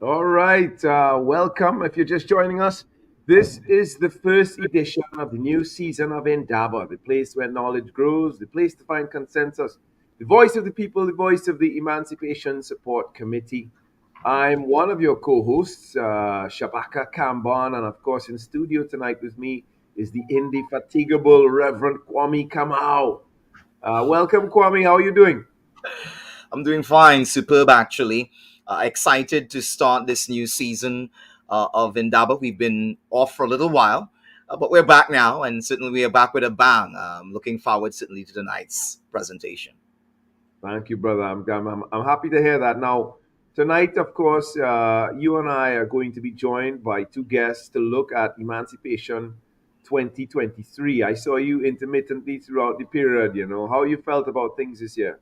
All right, welcome. If you're just joining us, this is the first edition of the new season of Indaba, the place where knowledge grows, the place to find consensus, the voice of the people, the voice of the Emancipation Support Committee. I'm one of your co-hosts, Shabaka Kambon, and of course, in studio tonight with me is the indefatigable Reverend Kwame Kamau. Welcome, Kwame. How are you doing? I'm doing fine, superb actually. Excited to start this new season of Indaba. We've been off for a little while, but we're back now, and certainly we are back with a bang. Looking forward certainly to tonight's presentation. Thank you, brother. I'm happy to hear that. Now, tonight, of course, you and I are going to be joined by two guests to look at Emancipation 2023. I saw you intermittently throughout the period, how you felt about things this year.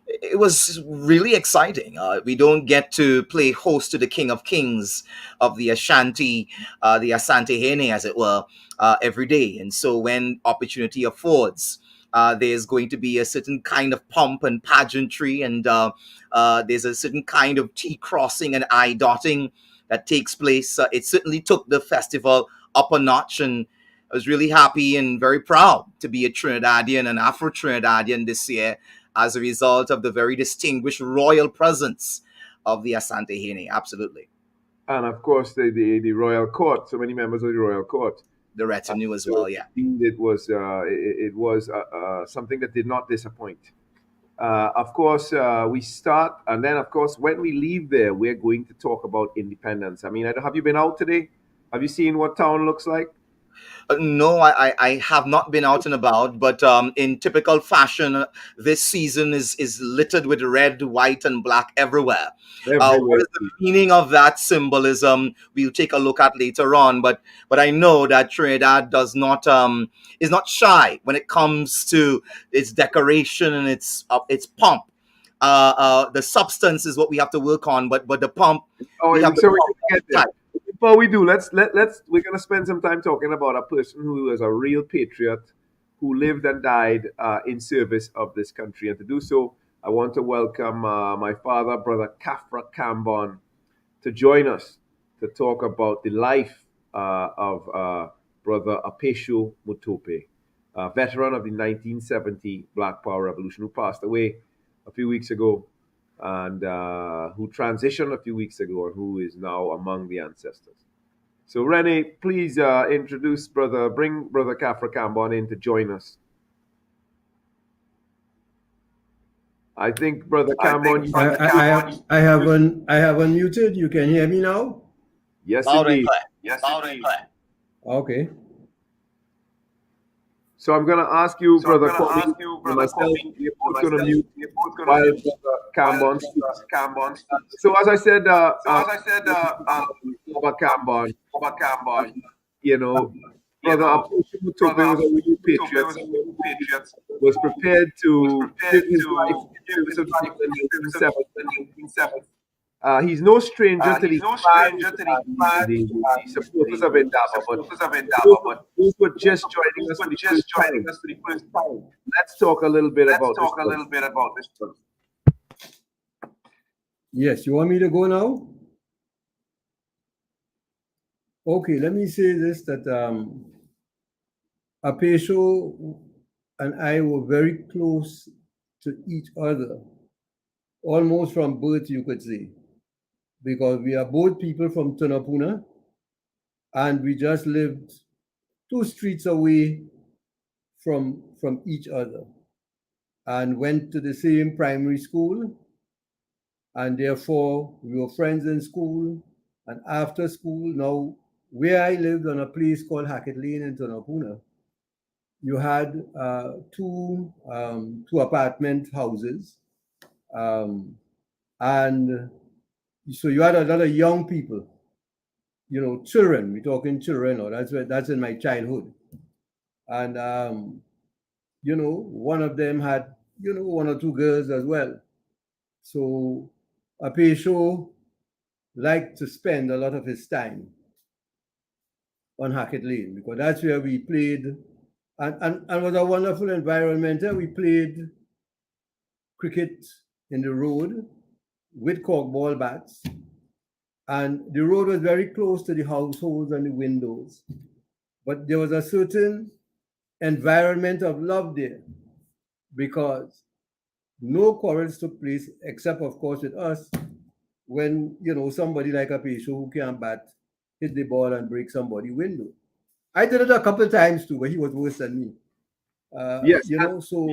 It was really exciting. We don't get to play host to the King of Kings of the Asante Hene, as it were, every day. And so when opportunity affords, there's going to be a certain kind of pomp and pageantry, and there's a certain kind of T crossing and I dotting that takes place. It certainly took the festival up a notch, and I was really happy and very proud to be a Trinidadian and Afro Trinidadian this year as a result of the very distinguished royal presence of the Asante Hene. Absolutely. And of course, the royal court, so many members of the royal court. The retinue as So well, yeah. indeed, it was something that did not disappoint. Of course, we start, and then, of course, when we leave there, we're going to talk about independence. I mean, have you been out today? Have you seen what town looks like? No, I have not been out and about, but in typical fashion, this season is littered with red, white, and black everywhere. What Everywhere. is the meaning of that symbolism? We'll take a look at later on, but I know that Trinidad does not is not shy when it comes to its decoration and its pomp. The substance is what we have to work on, but the pomp Oh, we have the so we're pomp gonna get all the there. Before we do, let's we're gonna spend some time talking about a person who is a real patriot, who lived and died in service of this country. And to do so, I want to welcome my father, brother Kafra Kambon, to join us to talk about the life of brother Apesho Mutope, a veteran of the 1970 Black Power Revolution, who passed away a few weeks ago and who transitioned a few weeks ago and who is now among the ancestors. So, Renee, please bring Brother Kafra Kambon in to join us. I think Brother Kambon, I have unmuted. You can hear me now? yes, loud and indeed. clear. Yes, loud and clear. Okay. So I'm going to ask you, Brother Kwame, and myself, we're both going to mute while Brother Kambon speaks. So as I said, Brother Kambon, you know, Brother Apostle Mutope was a real patriot, someone who was prepared to give his life in service of the people in 1970. He's no stranger to the fans and the supporters of Indaba, but those who are just joining us for the first time, let's talk a little bit about this one. Yes, you want me to go now? Okay, let me say this that Apesho and I were very close to each other, almost from birth, you could say, because we are both people from Tunapuna and we just lived 2 streets away from each other and went to the same primary school, and therefore we were friends in school and after school. Now, where I lived on a place called Hackett Lane in Tunapuna, you had two apartment houses, and so you had a lot of young people, children. We're talking children, or that's in my childhood, and one of them had one or two girls as well. So Apesho liked to spend a lot of his time on Hackett Lane because that's where we played, and was a wonderful environment. We played cricket in the road with corkball bats. and the road was very close to the households and the windows. But there was a certain environment of love there because no quarrels took place, except, of course, with us when, somebody like a Pesho who can't bat hit the ball and break somebody's window. I did it a couple times too, but he was worse than me. Yes. So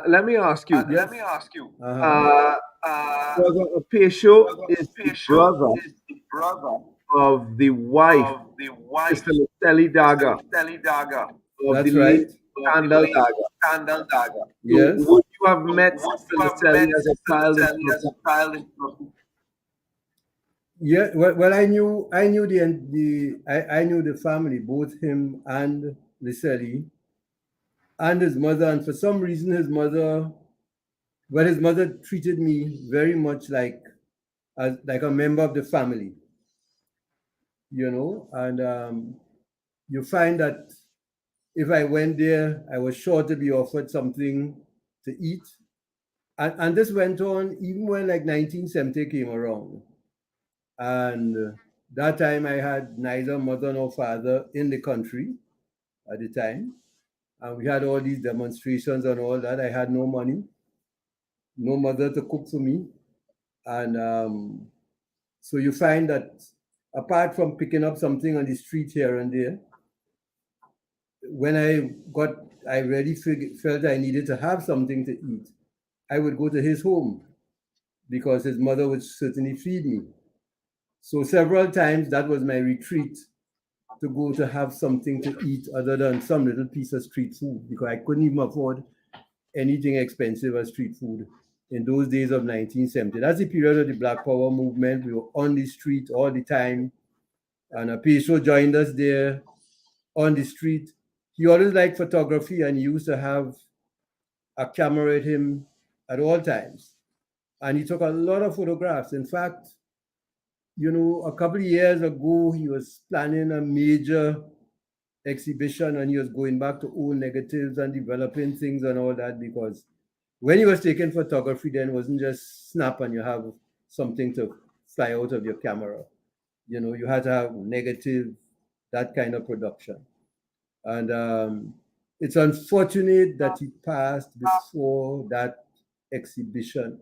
Let me ask you. yes. Uh-huh. Uh, Brother Apesho is the brother of the wife, Sister Sally Daga, of the That's late right. Candle Daga. So, Yes. would you have met Sister Sally as a child in Singapore? Yeah. Well, I knew the family, both him and Liseli and his mother, and for some reason his mother treated me very much like a member of the family, and you find that if I went there, I was sure to be offered something to eat. And this went on even when like 1970 came around. And that time I had neither mother nor father in the country at the time. And we had all these demonstrations and all that. I had no money, no mother to cook for me. And so you find that apart from picking up something on the street here and there, when I really felt I needed to have something to eat, I would go to his home because his mother would certainly feed me. So several times that was my retreat to go to have something to eat other than some little piece of street food because I couldn't even afford anything expensive as street food in those days of 1970. That's the period of the Black Power movement. We were on the street all the time. And a Pesho joined us there on the street. He always liked photography and he used to have a camera with him at all times. And he took a lot of photographs. In fact, a couple of years ago, he was planning a major exhibition and he was going back to old negatives and developing things and all that because when he was taking photography, then it wasn't just snap and you have something to fly out of your camera. You had to have negative, that kind of production. And it's unfortunate that he passed before that exhibition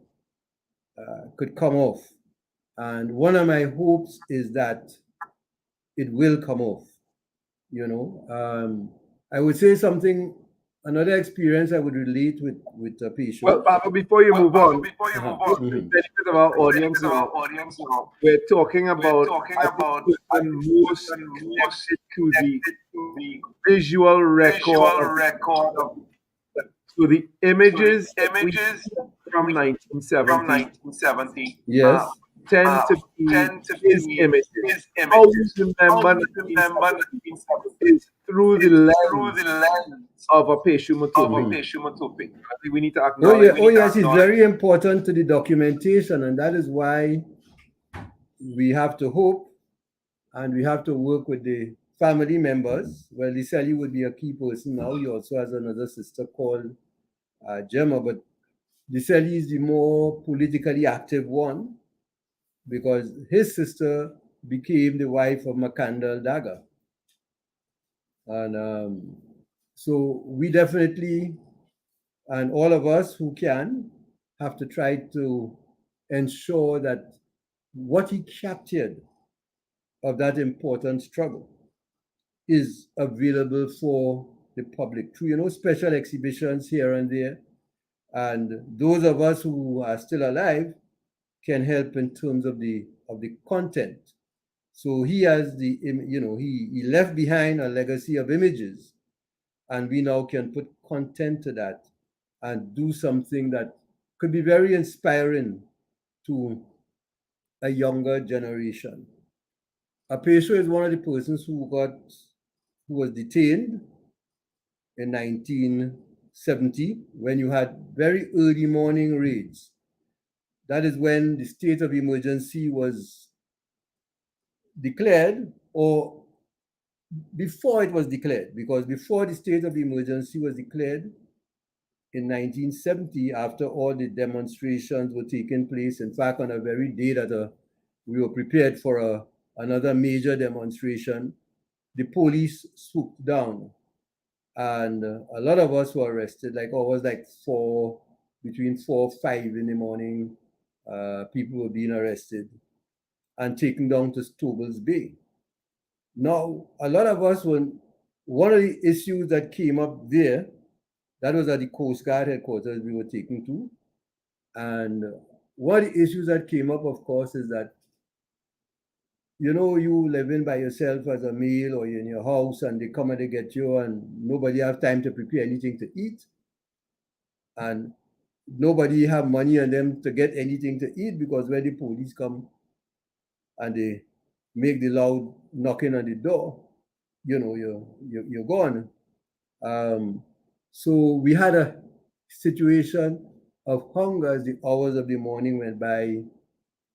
could come off. And one of my hopes is that it will come off. I would say something, another experience I would relate with a Well, patient. Papa, before you move on, Uh-huh. for the Mhm. benefit of our audience now, we're talking about, I think, the person most connected to the visual record of so the images that we see from 1970 uh, Yes. tend to be his images. How we remember 1970 is through the lens of a Peshu Mutupi. Mhm. I think we need to Oh yeah. acknowledge. Oh yes, it's very important to the documentation, and that is why we have to hope and we have to work with the family members. Well, Liseli would be a key person now. He also has another sister called Gemma, but Liseli is the more politically active one because his sister became the wife of Makandal Daga. And so we definitely, and all of us who can, have to try to ensure that what he captured of that important struggle is available for the public through, special exhibitions here and there. And those of us who are still alive can help in terms of the content. So he has he left behind a legacy of images, and we now can put content to that and do something that could be very inspiring to a younger generation. Apesho is one of the persons who was detained in 1970 when you had very early morning raids. That is when the state of emergency was declared, or before it was declared, because before the state of emergency was declared in 1970, after all the demonstrations were taking place, in fact, on a very day that a We were prepared for another major demonstration. The police swooped down, and a lot of us were arrested. Like always, like between 4 5 in the morning, people were being arrested and taken down to Stoble's Bay. Now, a lot of us were one of the issues that came up there. That was at the Coast Guard headquarters we were taken to, and one of the issues that came up, of course, is that you living by yourself as a male or you're in your house and they come and they get you and nobody have time to prepare anything to eat and nobody have money on them to get anything to eat because when the police come and they make the loud knocking on the door, you're gone. Um, so we had a situation of hunger as the hours of the morning went by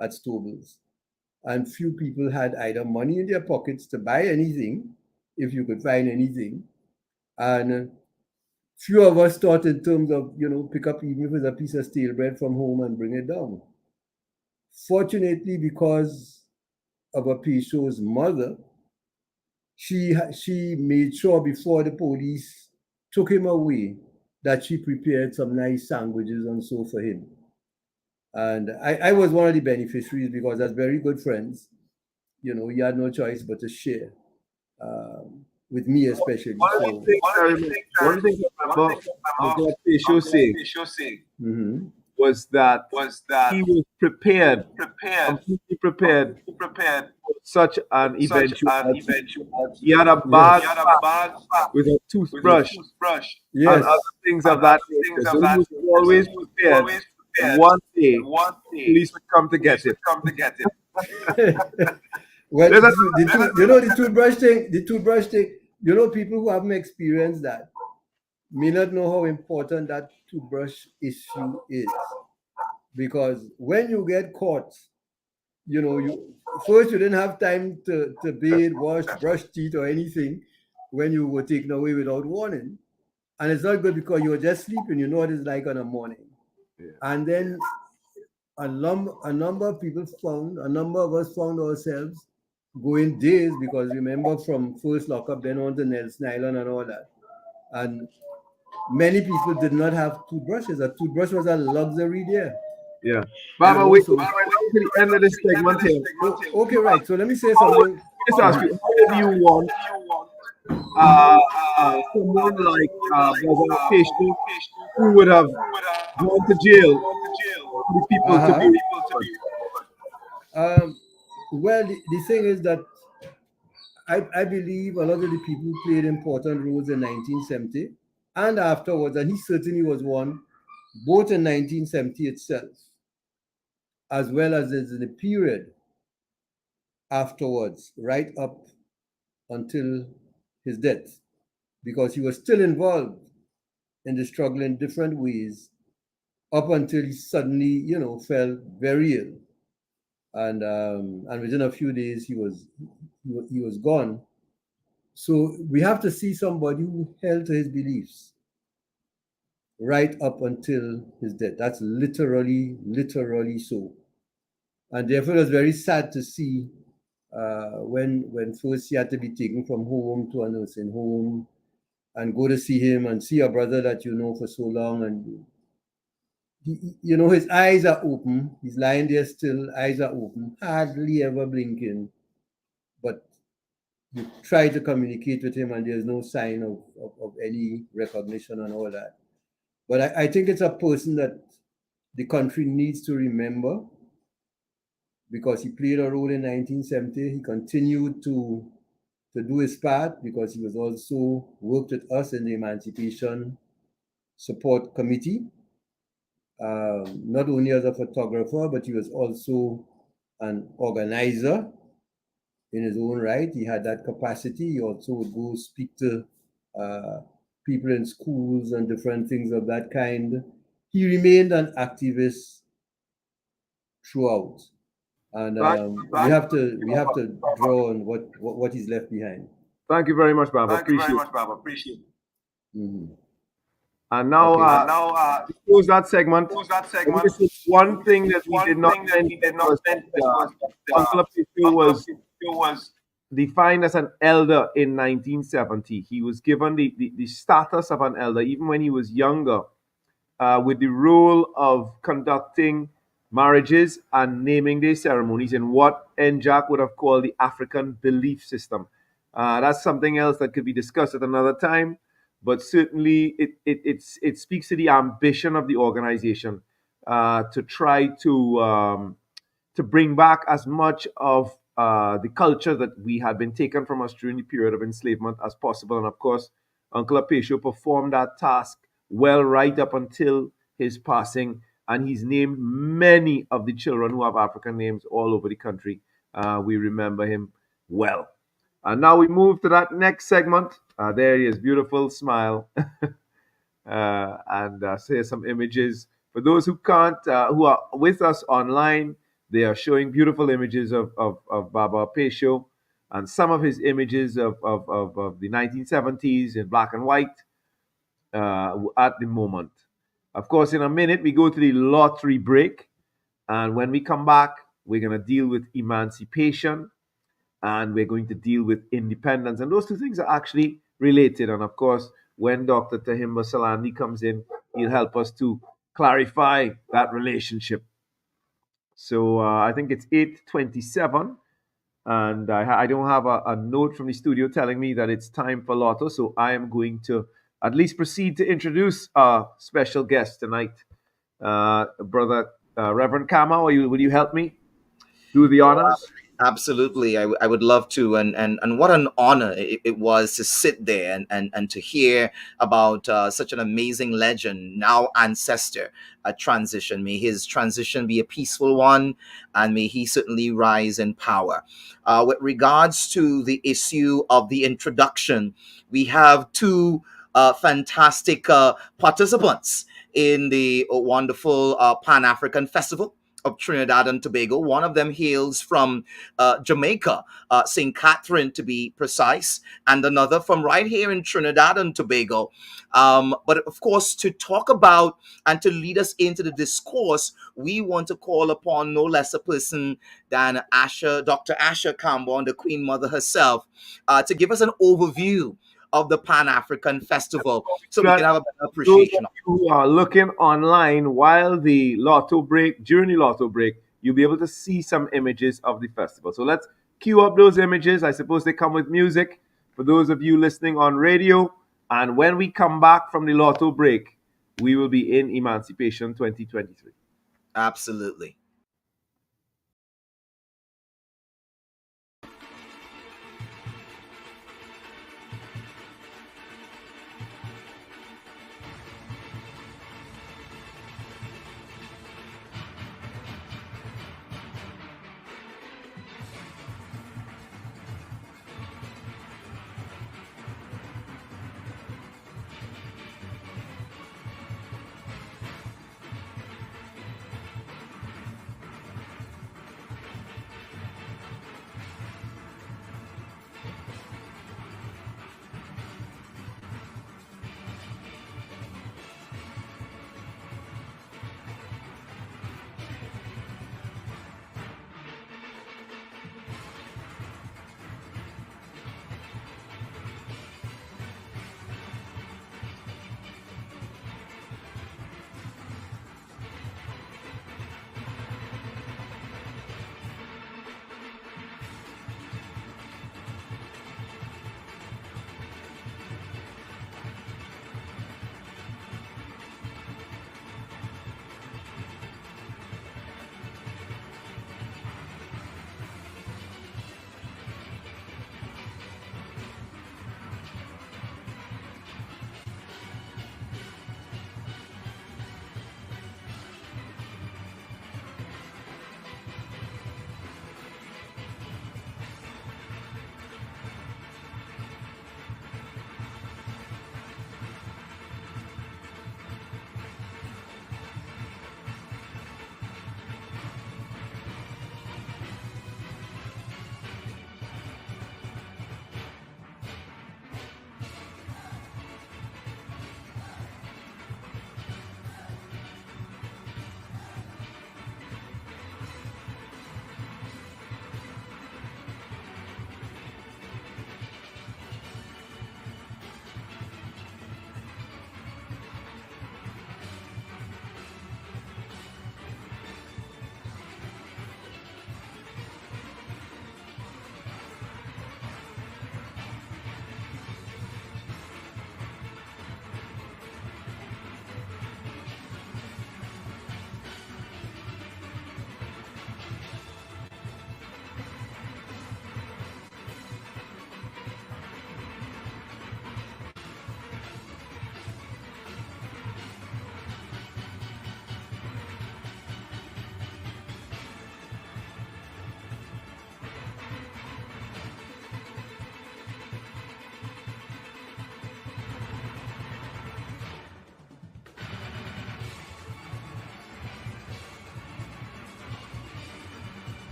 at Stoble's. And few people had either money in their pockets to buy anything, if you could find anything, and few of us thought in terms of pick up even if it's a piece of stale bread from home and bring it down. Fortunately, because of a Pisho's mother, she made sure before the police took him away that she prepared some nice sandwiches and so for him. And I was one of the beneficiaries because as very good friends, he had no choice but to share with me especially. One of the So, things I remember, one of the things I remember Uncle Pesho saying mhm. was that he was prepared, completely prepared for such an eventuality. He had a bag Yes, with a toothbrush and yes. other things of that nature. So he was always prepared that one day police would come to get him. Well, There's another, the toothbrush thing. People who haven't experienced that may not know how important that toothbrush issue is because when you get caught, you first you didn't have time to bathe, wash, brush teeth, or anything when you were taken away without warning. And it's not good because you were just sleeping. You know what it's like on a morning. yeah, And then a number of people found, a number of us found ourselves going days because remember from first lockup, then on to Nelson Island and all that. And many people did not have toothbrushes. A toothbrush was a luxury there. yeah. You Baba, know, we so are down to the end of this segment here. okay, right. So let me say How would, something. just ask you, Mhm. how would you want uh, someone like Brother Peshto, who would have gone to jail, for the people to be Uh-huh. remembered? Um, well, the thing is that I believe a lot of the people played important roles in 1970 and afterwards, and he certainly was one, both in 1970 itself, as well as in the period afterwards, right up until his death, because he was still involved in the struggle in different ways up until he suddenly, fell very ill, and within a few days he was gone. So we have to see somebody who held to his beliefs right up until his death. That's literally, literally so. And therefore, it was very sad to see when first he had to be taken from home to a nursing home and go to see him and see a brother that you know for so long. And his eyes are open. He's lying there still, eyes are open, hardly ever blinking. But you try to communicate with him, and there's no sign of any recognition and all that. But I think it's a person that the country needs to remember because he played a role in 1970. He continued to do his part because he was also worked with us in the Emancipation Support Committee, not only as a photographer, but he was also an organizer in his own right. He had that capacity. He also would go speak to uh, people in schools and different things of that kind. He remained an activist throughout, and Thank, we have to draw on what he's left behind. thank you very much, Baba. Appreciate it. Mhm. And now, Okay. to close that segment, I think this is one thing that we did not mention was that Uncle Apicio was defined as an elder in 1970. He was given the status of an elder even when he was younger, with the role of conducting marriages and naming day ceremonies in what Jack would have called the African belief system. That's something else that could be discussed at another time, but certainly it speaks to the ambition of the organization to try to bring back as much of the culture that we had been taken from us during the period of enslavement as possible. And of course, Uncle Apacio performed that task well right up until his passing. And he's named many of the children who have African names all over the country. We remember him well. And now we move to that next segment. There he is, beautiful smile. And share some images. For those who can't, who are with us online, they are showing beautiful images of Baba Pesho and some of his images of the 1970s in black and white at the moment. Of course, in a minute, we go to the lottery break. And when we come back, we're going to deal with emancipation and we're going to deal with independence. And those two things are actually related. And of course, when Dr. Tahimba Salandi comes in, he'll help us to clarify that relationship. So I think it's 8:27, and I don't have a note from the studio telling me that it's time for Lotto. So I am going to at least proceed to introduce our special guest tonight, Brother Reverend Kama. Will you help me do the honors? Absolutely, I would love to, and what an honor it was to sit there and to hear about such an amazing legend, now ancestor, a transition. May his transition be a peaceful one, and may he certainly rise in power. With regards to the issue of the introduction, we have two fantastic participants in the wonderful Pan African Festival of Trinidad and Tobago. One of them hails from Jamaica, St. Catherine to be precise, and another from right here in Trinidad and Tobago. But of course, to talk about and to lead us into the discourse, we want to call upon no less a person than Dr. Asha Kambon, the Queen Mother herself, to give us an overview of the Pan-African Festival so we can have a better Those of appreciation. you who are looking online while the lotto break, during the lotto break, you'll be able to see some images of the festival. So let's cue up those images. I suppose they come with music for those of you listening on radio. And when we come back from the lotto break, we will be in Emancipation 2023. Absolutely.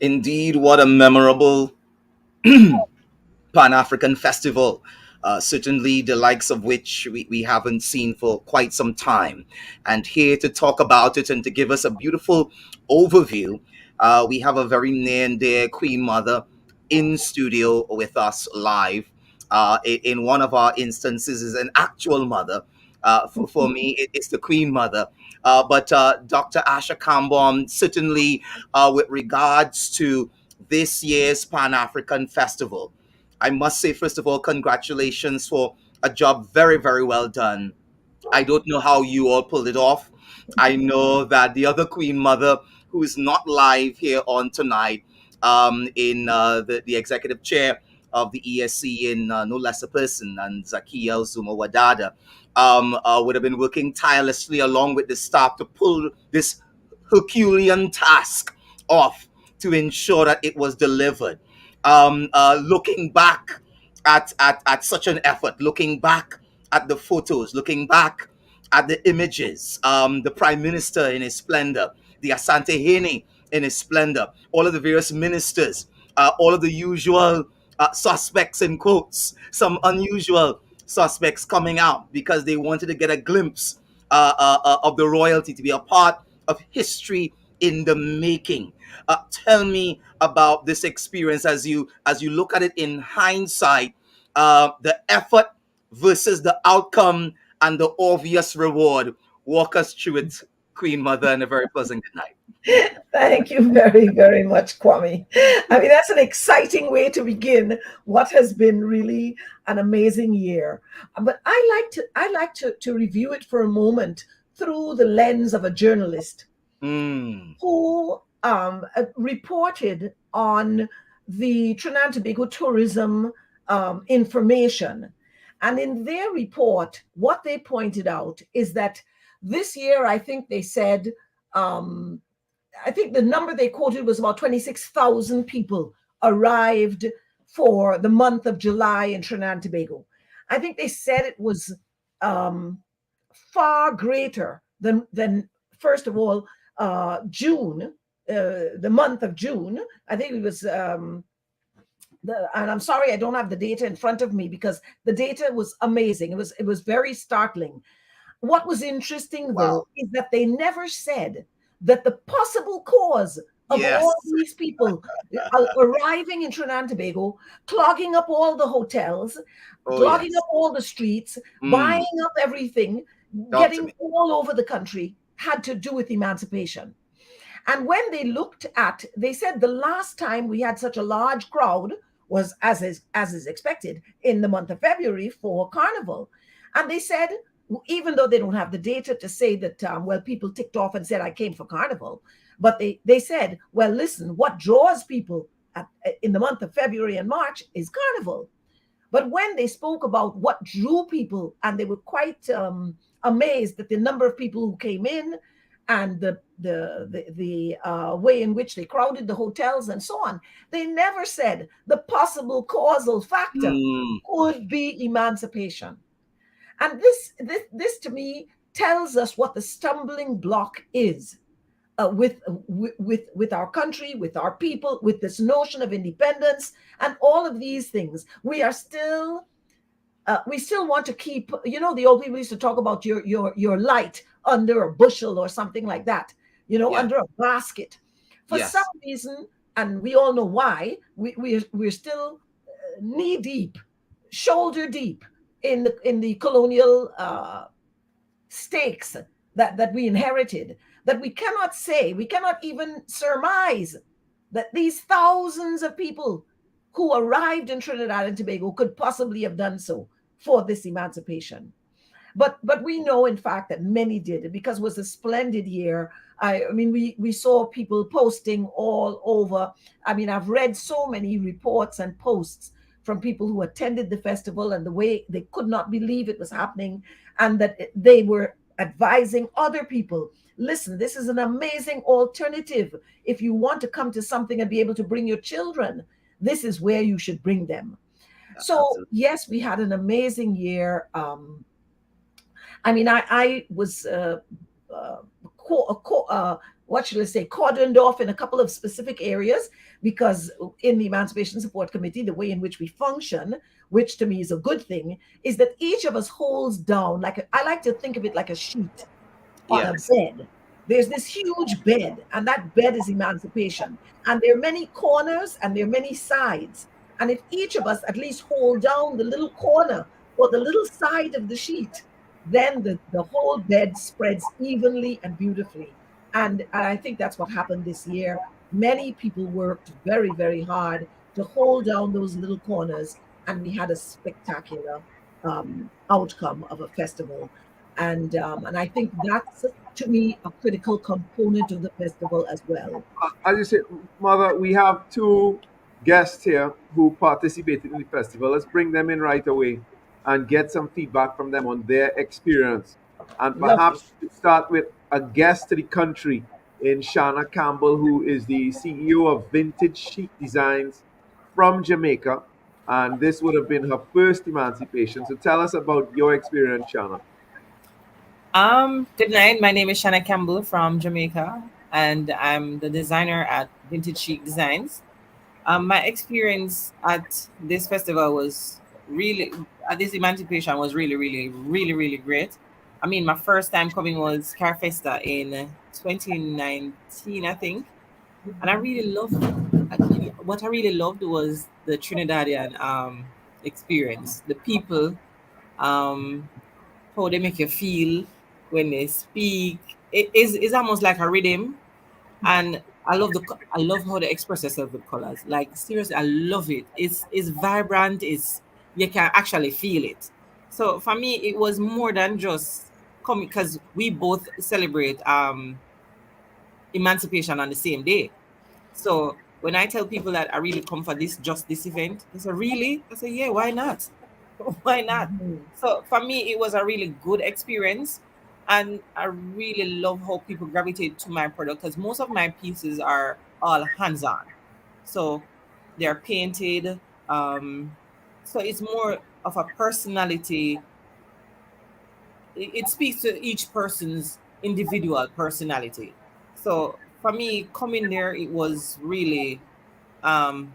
Indeed, what a memorable Pan African Festival. Certainly, the likes of which we haven't seen for quite some time. And here to talk about it and to give us a beautiful overview, we have a very near and dear Queen Mother in studio with us live. In one of our instances, is an actual mother. For me, it's the Queen Mother. But Dr. Asha Kambom, certainly with regards to this year's Pan African Festival, I must say, first of all, congratulations for a job very, very well done. I don't know how you all pulled it off. I know that the other Queen Mother, who is not live here on tonight, in the executive chair of the ESC, in no less a person than Zakia Zuma Wadada, would have been working tirelessly along with the staff to pull this Herculean task off to ensure that it was delivered. Looking back at such an effort, looking back at the photos, looking back at the images, the Prime Minister in his splendor, the Asante Hene in his splendor, all of the various ministers, all of the usual suspects in quotes, some unusual suspects coming out because they wanted to get a glimpse of the royalty, to be a part of history in the making. Tell me about this experience as you look at it in hindsight, the effort versus the outcome and the obvious reward. Walk us through it, Queen Mother, and a very pleasant good night. Thank you very, very much, Kwame. I mean, that's an exciting way to begin what has been really an amazing year. But I like to review it for a moment through the lens of a journalist Mm, who reported on the Trinidad and Tobago tourism information. And in their report, what they pointed out is that this year, I think they said, I think the number they quoted was about 26,000 people arrived for the month of July in Trinidad and Tobago. I think they said it was um, far greater than first of all, June, the month of June. I think it was and I'm sorry I don't have the data in front of me because the data was amazing. It was very startling. What was interesting, wow. though, is that they never said that the possible cause of all Yes. these people arriving in Trinidad and Tobago, clogging up all the hotels, Oh, clogging up yes. all the streets, Mm, buying up everything, talk to getting me. all over the country, had to do with emancipation. And when they looked at, they said the last time we had such a large crowd was, as is expected, in the month of February for Carnival. And they said, even though they don't have the data to say that, well, people ticked off and said, I came for Carnival, but they said, well, listen, what draws people in the month of February and March is Carnival. But when they spoke about what drew people, and they were quite amazed at the number of people who came in and the way in which they crowded the hotels and so on, they never said the possible causal factor Mm, could be emancipation. And this to me tells us what the stumbling block is with our country, with our people, with this notion of independence, and all of these things. We still want to keep. The old people used to talk about your light under a bushel or something like that. yeah. Under a basket. For some Yes. reason, and we all know why. We're still knee deep, shoulder deep in the colonial stakes that we inherited, that we cannot even surmise that these thousands of people who arrived in Trinidad and Tobago could possibly have done so for this emancipation. But we know, in fact, that many did it because it was a splendid year. I mean, we saw people posting all over. I mean, I've read so many reports and posts from people who attended the festival and the way they could not believe it was happening, and that they were advising other people. Listen, this is an amazing alternative. If you want to come to something and be able to bring your children, this is where you should bring them. So Absolutely. yes, we had an amazing year. I mean, I was uh, co- co- uh, what should I say, cordoned off in a couple of specific areas, because in the Emancipation Support Committee, the way in which we function, which to me is a good thing, is that each of us holds down, like I like to think of it like a sheet on a Yes. bed. There's this huge bed, and that bed is emancipation. And there are many corners and there are many sides. And if each of us at least hold down the little corner or the little side of the sheet, then the whole bed spreads evenly and beautifully. And I think that's what happened this year. Many people worked very, very hard to hold down those little corners, and we had a spectacular outcome of a festival. And I think that's to me a critical component of the festival as well. As you say, Mother, we have two guests here who participated in the festival. Let's bring them in right away and get some feedback from them on their experience. And Lovely. perhaps we could start with a guest to the country in Shana Campbell, who is the CEO of Vintage Chic Designs from Jamaica. And this would have been her first emancipation. So tell us about your experience, Shana. Good night. My name is Shanna Campbell from Jamaica, and I'm the designer at Vintage Chic Designs. My experience at this festival was really, at this emancipation was really great. I mean, my first time coming was Carfesta in 2019, I think, and I really loved. What I really loved was the Trinidadian experience, the people, um, how they make you feel when they speak. It is almost like a rhythm, and I love how they express themselves with colors. Like seriously, I love it. It's vibrant. It's you can actually feel it. So for me, it was more than just coming because we both celebrate emancipation on the same day. So when I tell people that I really come for this event, they say, really? I say, yeah, why not? Why not? Mhm. So for me, it was a really good experience. And I really love how people gravitate to my product because most of my pieces are all hands on. So they're painted. Um, so it's more of a personality. It speaks to each person's individual personality. So for me, coming there, it was really um,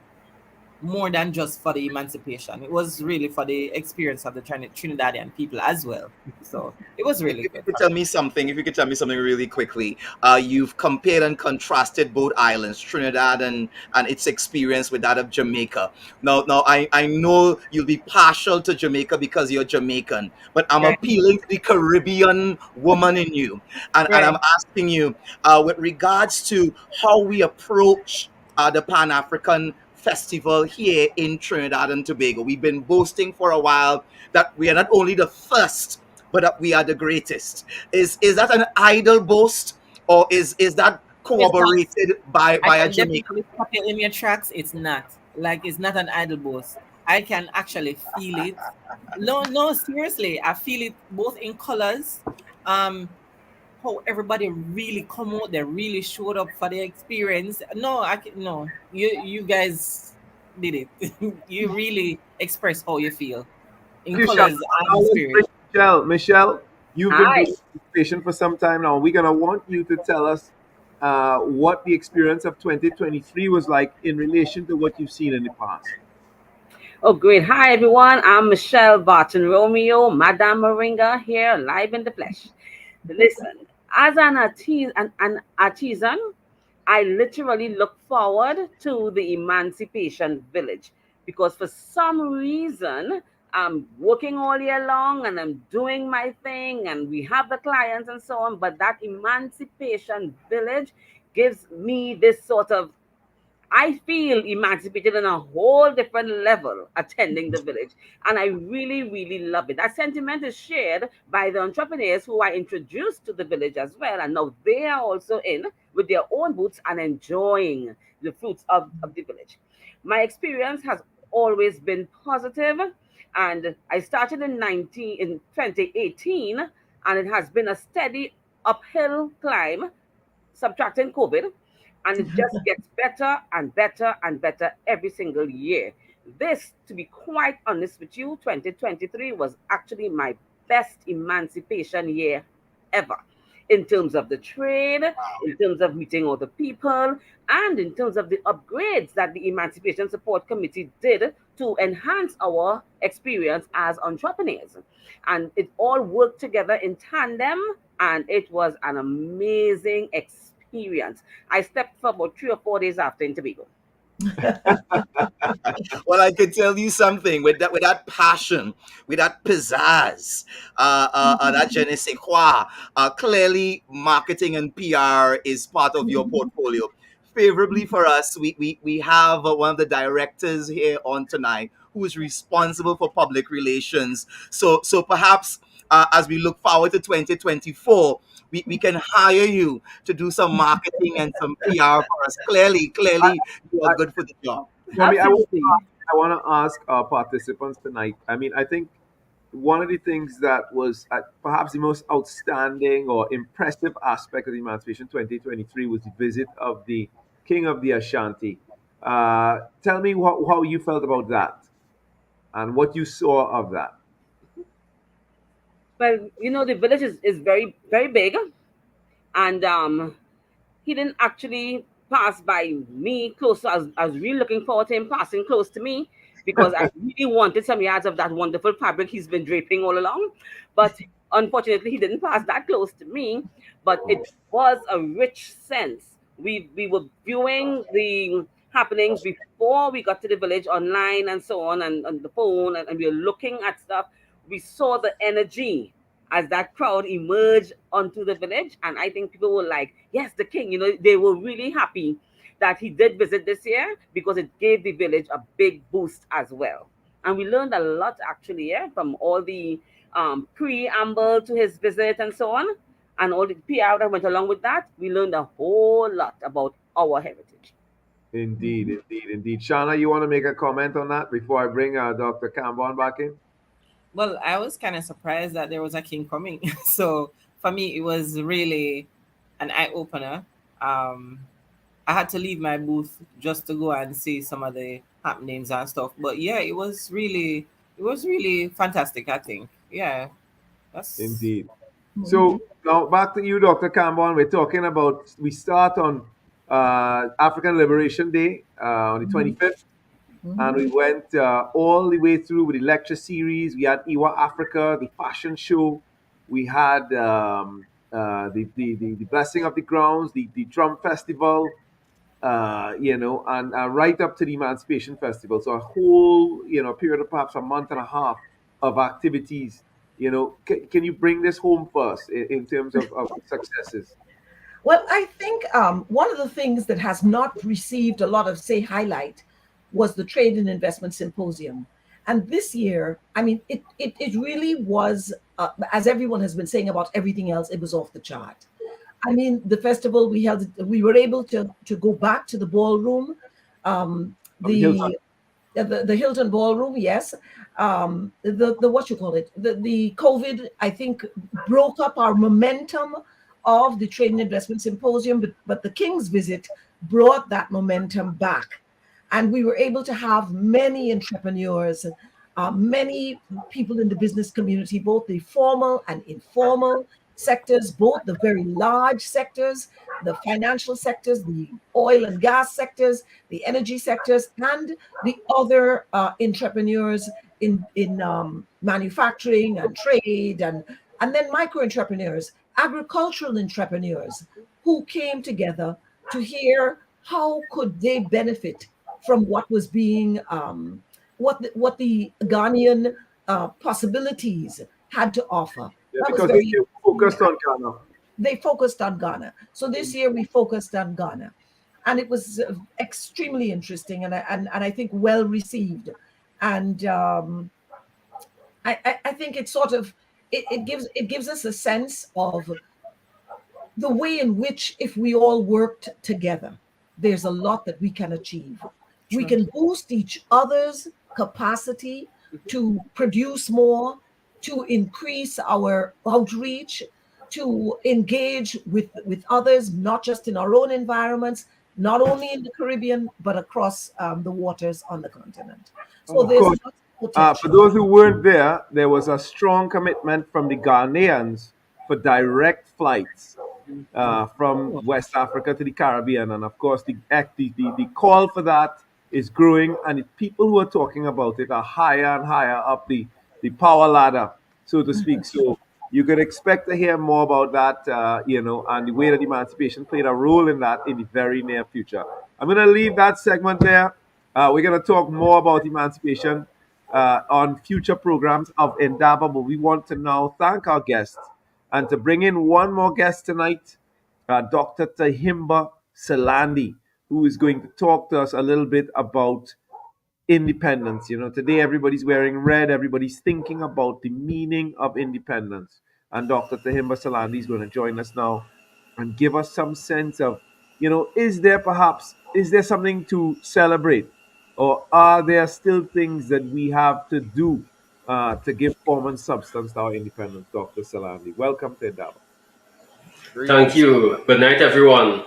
more than just for the emancipation. It was really for the experience of the Trinidadian people as well. So it was really If you good could for tell me. me something, if you could tell me something really quickly, you've compared and contrasted both islands, Trinidad and its experience with that of Jamaica. Now, I know you'll be partial to Jamaica because you're Jamaican, but I'm Right, appealing to the Caribbean woman in you, and I'm right. asking you, with regards to how we approach the Pan African Festival here in Trinidad and Tobago. We've been boasting for a while that we are not only the first but that we are the greatest. Is that an idle boast, or is that It's not. corroborated by I a can Jamaican? definitely stop you in your tracks. It's not. Like it's not an idle boast. I can actually feel it. No, no, seriously, I feel it both in colors. Um, how everybody really come out, they really showed up for the experience. No, no. You guys did it. You really express how you feel in Thank you, Shana. colors and Now in let's bring spirit. Michelle. Michelle, you've been Hi. doing participation for some time now. We're going to want you to tell us what the experience of 2023 was like in relation to what you've seen in the past. Oh, great. Hi, everyone. I'm Michelle Barton Romeo, Madame Moringa here, live in the flesh. Listen, as an artisan, I literally look forward to the Emancipation Village because for some reason, I'm working all year long and I'm doing my thing and we have the clients and so on. But that Emancipation Village gives me this sort of I feel emancipated on a whole different level attending the village. And I really love it. That sentiment is shared by the entrepreneurs who I introduced to the village as well. And now they are also in with their own boots and enjoying the fruits of the village. My experience has always been positive, and I started in 2018, and it has been a steady uphill climb subtracting COVID, and it just gets better and better and better every single year. This, to be quite honest with you, 2023 was actually my best emancipation year ever. in terms of the trade, in terms of meeting other people, and in terms of the upgrades that the Emancipation Support Committee did to enhance our experience as entrepreneurs. And it all worked together in tandem, and it was an amazing experience. I slept for about 3 or 4 days after in Tobago. Well, I could tell you something with that passion, with that pizzazz, that je ne sais quoi. Clearly, marketing and PR is part of your portfolio. Favorably for us, we have one of the directors here on tonight who is responsible for public relations. So perhaps as we look forward to 2024, we can hire you to do some marketing and some PR for us. I, Clearly, you are I, good for the job. Romy, Absolutely. I want to ask our participants tonight. I mean, I think one of the things that was perhaps the most outstanding or impressive aspect of the Emancipation 2023 was the visit of the King of the Ashanti. Tell me how you felt about that and what you saw of that. Well, the village is very, very big, and he didn't actually pass by me close. So I was really looking forward to him passing close to me because I really wanted some yards of that wonderful fabric he's been draping all along. But unfortunately, he didn't pass that close to me. But it was a rich sense. We were viewing the happenings before we got to the village online and so on and the phone, and we were looking at stuff. We saw the energy as that crowd emerged onto the village. And I think people were like, yes, the king, they were really happy that he did visit this year because it gave the village a big boost as well. And we learned a lot actually, yeah, from all the preamble to his visit and so on, and all the PR that went along with that. We learned a whole lot about our heritage. Indeed, indeed, indeed. Shana, you want to make a comment on that before I bring Dr. Cambon back in? Well, I was kind of surprised that there was a king coming. So for me, it was really an eye opener. Um, I had to leave my booth just to go and see some of the happenings and stuff. But yeah, it was really fantastic. I think. Yeah, that's. Indeed. So now back to you, Dr. Cambon. We're talking about we start on African Liberation Day on the 25th, and we went all the way through with the lecture series. We had Iwa Africa, the fashion show. We had the blessing of the grounds, the drum festival, and right up to the Emancipation Festival. So a whole, period of perhaps a month and a half of activities. Can you bring this home first in terms of successes? Well, I think one of the things that has not received a lot of, say, highlight was the Trade and Investment Symposium. And this year, I mean, it really was, as everyone has been saying about everything else, it was off the chart. I mean, the festival we held, we were able to go back to the ballroom, Of the Hilltop. the Hilton Ballroom, yes. The what you call it, the COVID, I think, broke up our momentum of the Trade and Investment Symposium, but the King's visit brought that momentum back. And we were able to have many entrepreneurs, many people in the business community, both the formal and informal sectors, both the very large sectors, the financial sectors, the oil and gas sectors, the energy sectors, and the other entrepreneurs in manufacturing and trade, and then micro entrepreneurs, agricultural entrepreneurs who came together to hear how could they benefit from what was being what the Ghanaian possibilities had to offer. Yeah, That was because very they focused on Ghana. they focused on Ghana. So this year we focused on Ghana, and it was extremely interesting and I think well received. And I think it sort of it gives us a sense of the way in which if we all worked together, there's a lot that we can achieve. We True. can boost each other's capacity to produce more, to increase our outreach, to engage with others, not just in our own environments, not only in the Caribbean, but across the waters on the continent. So Of there's course, lots of for potential. those who weren't there, there was a strong commitment from the Ghanaians for direct flights from Oh, West Africa to the Caribbean. And of course, the call for that is growing, and the people who are talking about it are higher and higher up the power ladder, so to speak. So you could expect to hear more about that, and the way that emancipation played a role in that in the very near future. I'm going to leave that segment there. We're going to talk more about emancipation on future programs of Indaba, but we want to now thank our guests and to bring in one more guest tonight, Dr. Tahimba Salandi, who is going to talk to us a little bit about independence. Today everybody's wearing red, everybody's thinking about the meaning of independence. And Dr. Tahimba Salandi is going to join us now and give us some sense of, is there something to celebrate? Or are there still things that we have to do to give form and substance to our independence? Dr. Salandi, welcome to Indaba. Thank Greetings. you. Good night, everyone.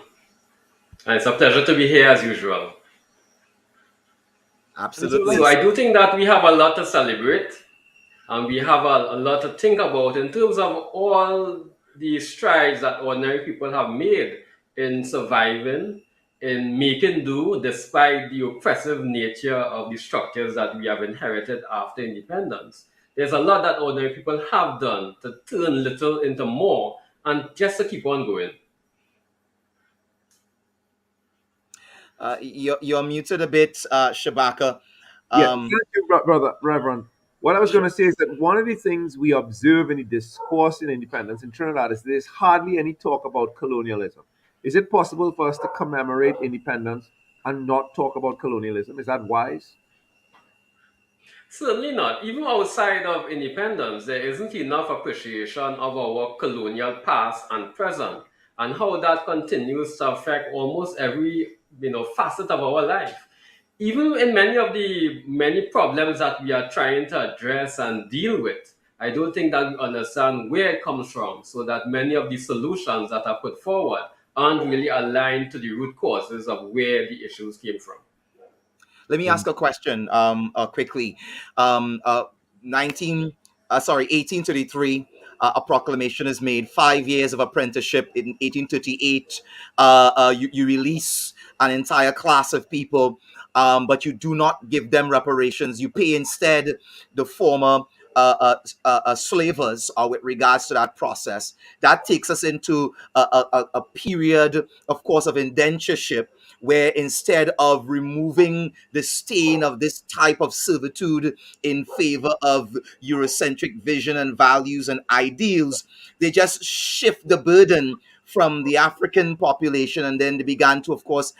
And it's a pleasure to be here as usual. And so Absolutely. So And I do think that we have a lot to celebrate and we have a lot to think about in terms of all the strides that ordinary people have made in surviving, in making do despite the oppressive nature of the structures that we have inherited after independence. There's a lot that ordinary people have done to turn little into more and just to keep on going. you're muted a bit, Shabaka. Yeah, thank Um, you, brother, Reverend. What I was going sure. to say is that one of the things we observe in the discourse in independence in Trinidad is there's hardly any talk about colonialism. Is it possible for us to commemorate independence and not talk about colonialism? Is that wise? Certainly not. Even outside of independence, there isn't enough appreciation of our colonial past and present and how that continues to affect almost every facet of our life. Even in many of the many problems that we are trying to address and deal with, I don't think that we understand where it comes from, so that many of the solutions that are put forward aren't really aligned to the root causes of where the issues came from. Let me ask a question quickly. Um, uh, 1833, a proclamation is made. 5 years of apprenticeship in 1838. You release an entire class of people, but you do not give them reparations. You pay instead the former slavers with regards to that process. That takes us into a period, of course, of indentureship, where instead of removing the stain of this type of servitude in favor of Eurocentric vision and values and ideals, they just shift the burden from the African population, and then they began to, of course,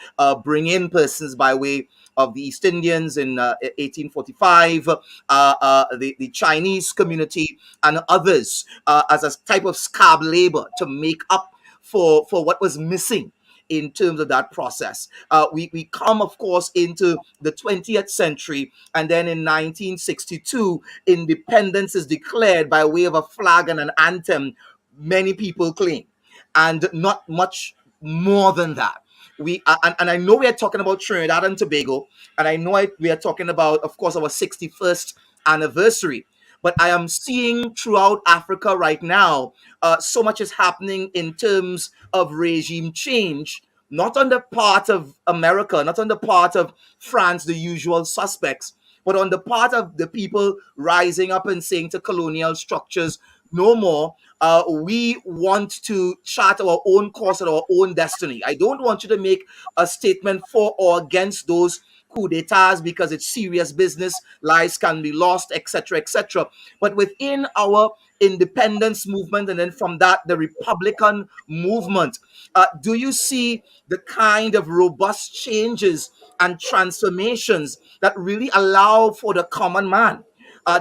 bring in persons by way of the East Indians in 1845, the Chinese community, and others as a type of scab labor to make up for what was missing in terms of that process. We come, of course, into the 20th century, and then in 1962, independence is declared by way of a flag and an anthem many people claim, and not much more than that. And I know we are talking about Trinidad and Tobago, and I know we are talking about, of course, our 61st anniversary. But I am seeing throughout Africa right now, so much is happening in terms of regime change, not on the part of America, not on the part of France, the usual suspects, but on the part of the people rising up and saying to colonial structures, no more. We want to chart our own course and our own destiny. I don't want you to make a statement for or against those coup d'etats because it's serious business, lives can be lost, etc., etc. But within our independence movement, and then from that, the Republican movement, do you see the kind of robust changes and transformations that really allow for the common man,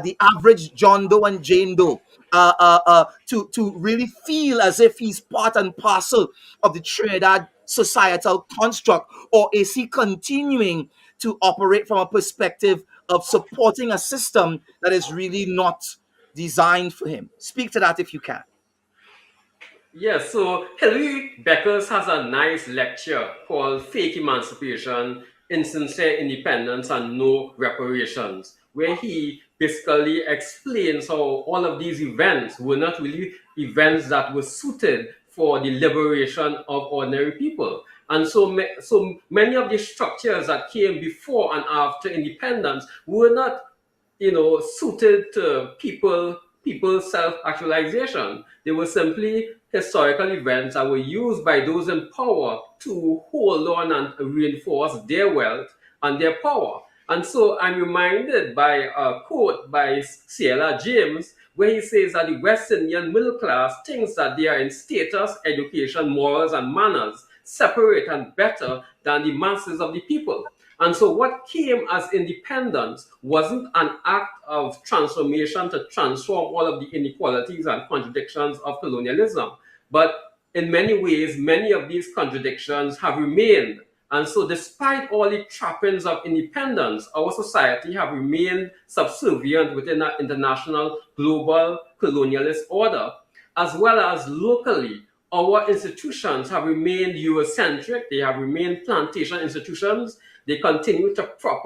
the average John Doe and Jane Doe, to really feel as if he's part and parcel of the Trinidad societal construct? Or is he continuing to operate from a perspective of supporting a system that is really not designed for him? Speak to that if you can. Yes, so Hilary Beckers has a nice lecture called Fake Emancipation, Insincere Independence and No Reparations, where he basically explains how all of these events were not really events that were suited for the liberation of ordinary people. And so many of the structures that came before and after independence were not, suited to people's self-actualization. They were simply historical events that were used by those in power to hold on and reinforce their wealth and their power. And so I'm reminded by a quote by Ciela James, where he says that the West Indian middle class thinks that they are in status, education, morals, and manners separate and better than the masses of the people. And so, what came as independence wasn't an act of transformation to transform all of the inequalities and contradictions of colonialism. But in many ways, many of these contradictions have remained. And so, despite all the trappings of independence, our society have remained subservient within an international global colonialist order, as well as locally. Our institutions have remained Eurocentric, they have remained plantation institutions, they continue to prop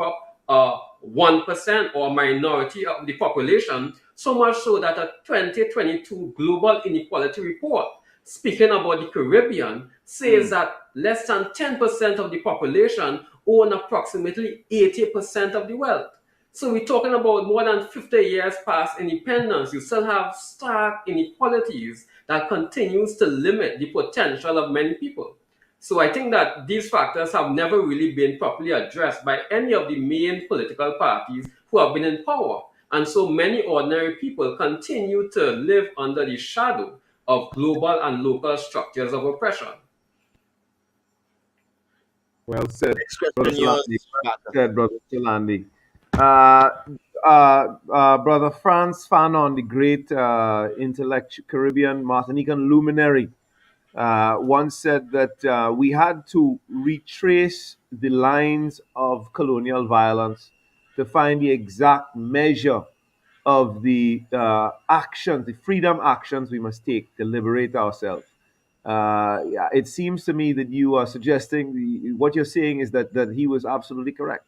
up 1% or minority of the population, so much so that a 2022 Global Inequality Report, speaking about the Caribbean, says that less than 10% of the population own approximately 80% of the wealth. So we're talking about more than 50 years past independence. You still have stark inequalities that continues to limit the potential of many people. So I think that these factors have never really been properly addressed by any of the main political parties who have been in power. And so many ordinary people continue to live under the shadow of global and local structures of oppression. Well said, Next Brother question, yours, Solandi. Well Bata. said, Brother Solandi. Uh, Brother Franz Fanon, the great intellectual Caribbean Martinican luminary, once said that we had to retrace the lines of colonial violence to find the exact measure of the actions, the freedom actions we must take to liberate ourselves. Yeah, it seems to me that you are suggesting what you're saying is that he was absolutely correct.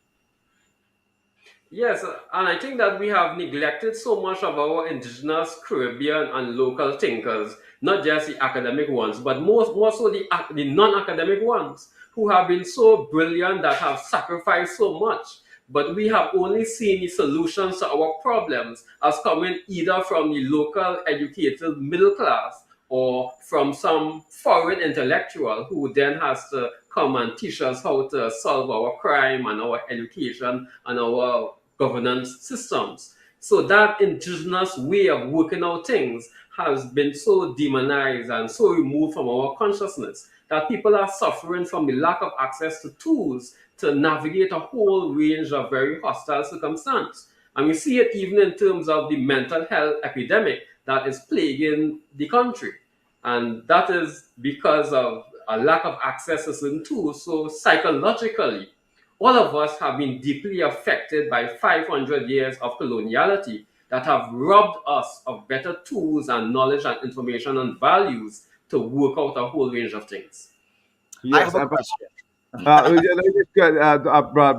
Yes, and I think that we have neglected so much of our indigenous Caribbean and local thinkers, not just the academic ones, but more so the non-academic ones who have been so brilliant that have sacrificed so much. But we have only seen the solutions to our problems as coming either from the local educated middle class or from some foreign intellectual who then has to come and teach us how to solve our crime and our education and our governance systems. So that indigenous way of working out things has been so demonized and so removed from our consciousness that people are suffering from the lack of access to tools to navigate a whole range of very hostile circumstances. And we see it even in terms of the mental health epidemic that is plaguing the country. And that is because of a lack of access to certain tools. So psychologically, all of us have been deeply affected by 500 years of coloniality that have robbed us of better tools and knowledge and information and values to work out a whole range of things. I Yes, have a and question.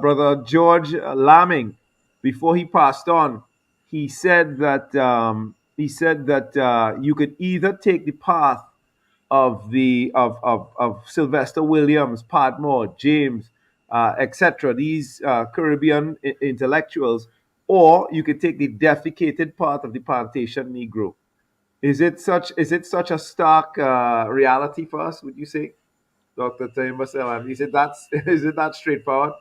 Brother George Lamming, before he passed on, he said that you could either take the path of Sylvester Williams, Padmore, James, etc. These Caribbean intellectuals, or you could take the defecated part of the plantation Negro. Is it such a stark reality for us? Would you say, Dr. Taimba? Is it that is it that straightforward?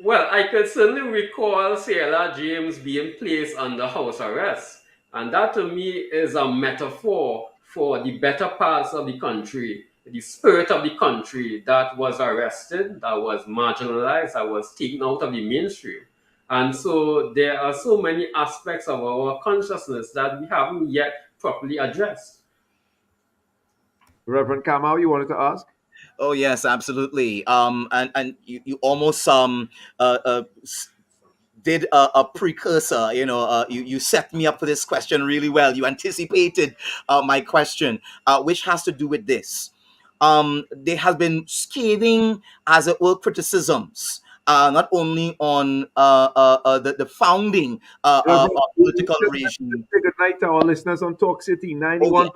Well, I could certainly recall Ciela James being placed under house arrest. And that to me is a metaphor for the better parts of the country, the spirit of the country that was arrested, that was marginalized, that was taken out of the mainstream. And so there are so many aspects of our consciousness that we haven't yet properly addressed. Reverend Kamau, you wanted to ask? Oh yes, absolutely. And you almost did a precursor. You set me up for this question really well. You anticipated my question, which has to do with this. There has been scathing, as it were, criticisms not only on the founding Reverend, we political just have to regime. say good night to our listeners on Talk City Oh, yes.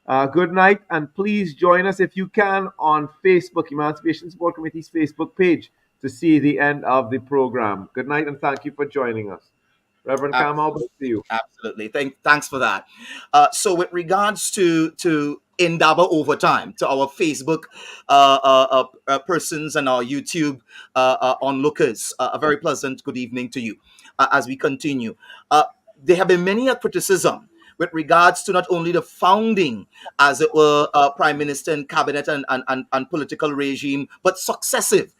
91.1. Good night, and please join us if you can on Facebook, Emancipation Support Committee's Facebook page, to see the end of the program. Good night, and thank you for joining us. Reverend Kamal, back to you. Absolutely. Thanks for that. So, with regards to Indaba Overtime, to our Facebook persons and our YouTube onlookers, a very pleasant good evening to you as we continue. There have been many a criticism with regards to not only the founding, as it were, prime minister and cabinet and political regime, but successive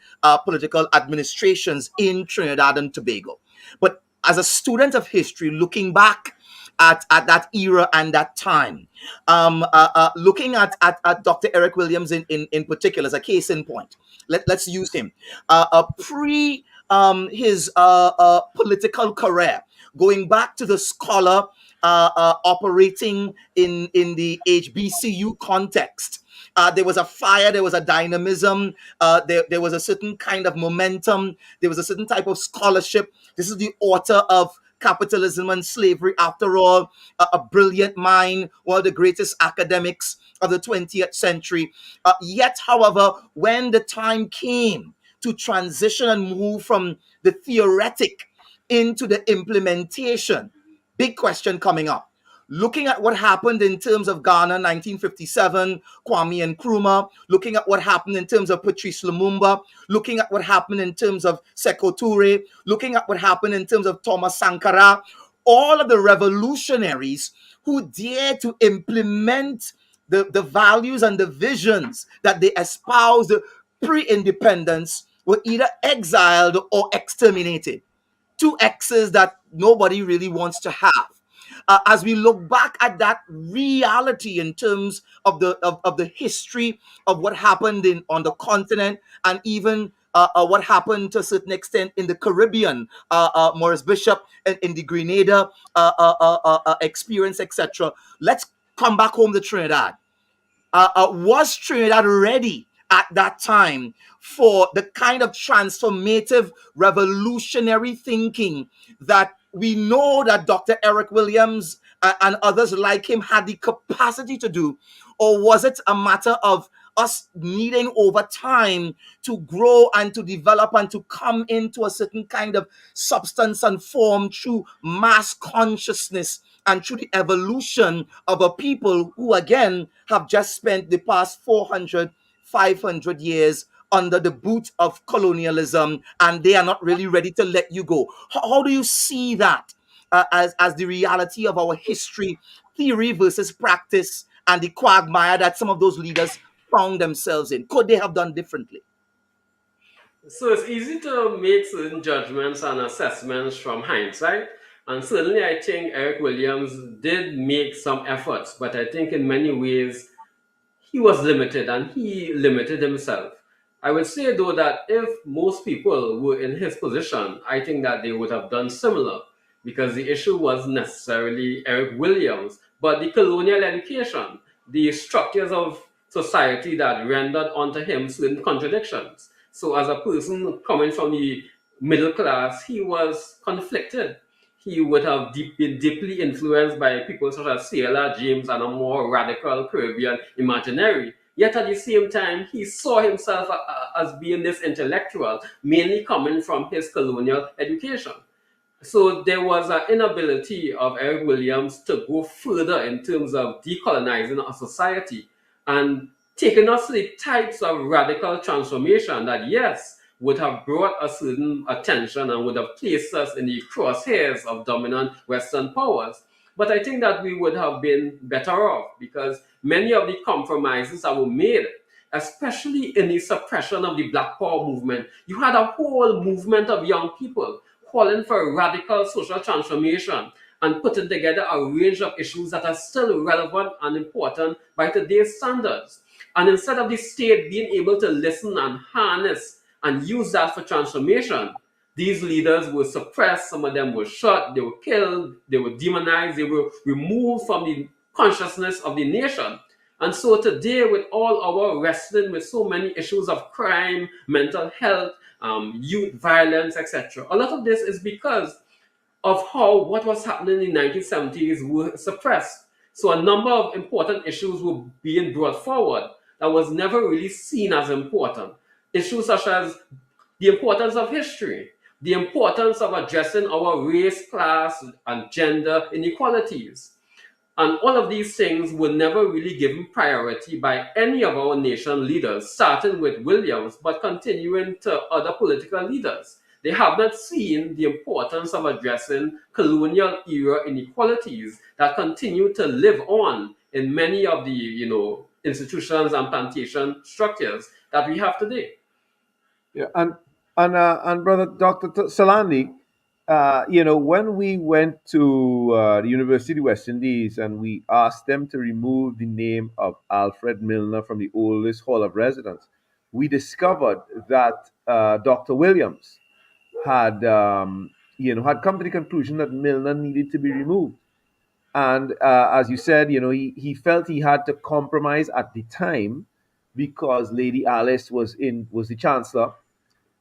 political administrations in Trinidad and Tobago. But as a student of history, looking back at that era and that time, looking at Dr. Eric Williams in particular as a case in point, let's use him. Pre his political career, going back to the scholar operating in the HBCU context. There was a fire, there was a dynamism, there was a certain kind of momentum, there was a certain type of scholarship. This is the author of Capitalism and Slavery, after all, a brilliant mind, one of the greatest academics of the 20th century. Yet, however, when the time came to transition and move from the theoretic into the implementation, big question coming up. Looking at what happened in terms of Ghana 1957, Kwame Nkrumah, looking at what happened in terms of Patrice Lumumba, looking at what happened in terms of Sekou Toure, looking at what happened in terms of Thomas Sankara, all of the revolutionaries who dared to implement the values and the visions that they espoused pre-independence were either exiled or exterminated. Two X's that nobody really wants to have. As we look back at that reality in terms of the history of what happened on the continent, and even what happened to a certain extent in the Caribbean, Maurice Bishop in the Grenada experience, etc. Let's come back home to Trinidad. Was Trinidad ready at that time for the kind of transformative, revolutionary thinking that we know that Dr. Eric Williams and others like him had the capacity to do? Or was it a matter of us needing over time to grow and to develop and to come into a certain kind of substance and form through mass consciousness and through the evolution of a people who, again, have just spent the past 400, 500 years under the boot of colonialism, and they are not really ready to let you go? How do you see that as the reality of our history, theory versus practice, and the quagmire that some of those leaders found themselves in? Could they have done differently? So it's easy to make certain judgments and assessments from hindsight. And certainly, I think Eric Williams did make some efforts, but I think in many ways he was limited and he limited himself. I would say, though, that if most people were in his position, I think that they would have done similar, because the issue wasn't necessarily Eric Williams, but the colonial education, the structures of society that rendered onto him certain contradictions. So, as a person coming from the middle class, he was conflicted. He would have been deeply influenced by people such as C.L.R. James and a more radical Caribbean imaginary. Yet at the same time, he saw himself as being this intellectual, mainly coming from his colonial education. So there was an inability of Eric Williams to go further in terms of decolonizing a society and taking us to the types of radical transformation that, yes, would have brought a certain attention and would have placed us in the crosshairs of dominant Western powers. But I think that we would have been better off, because many of the compromises that were made, especially in the suppression of the Black Power movement, you had a whole movement of young people calling for radical social transformation and putting together a range of issues that are still relevant and important by today's standards. And instead of the state being able to listen and harness and use that for transformation, these leaders were suppressed, some of them were shot, they were killed, they were demonized, they were removed from the consciousness of the nation. And so today, with all our wrestling with so many issues of crime, mental health, youth violence, etc., a lot of this is because of how what was happening in the 1970s were suppressed. So a number of important issues were being brought forward that was never really seen as important. Issues such as the importance of history, the importance of addressing our race, class, and gender inequalities, and all of these things were never really given priority by any of our nation leaders, starting with Williams, but continuing to other political leaders. They have not seen the importance of addressing colonial era inequalities that continue to live on in many of the institutions and plantation structures that we have today. Yeah, and brother Doctor Salandi, when we went to the University of the West Indies and we asked them to remove the name of Alfred Milner from the oldest hall of residence, we discovered that Dr. Williams had come to the conclusion that Milner needed to be removed. And as you said, he felt he had to compromise at the time because Lady Alice was the chancellor,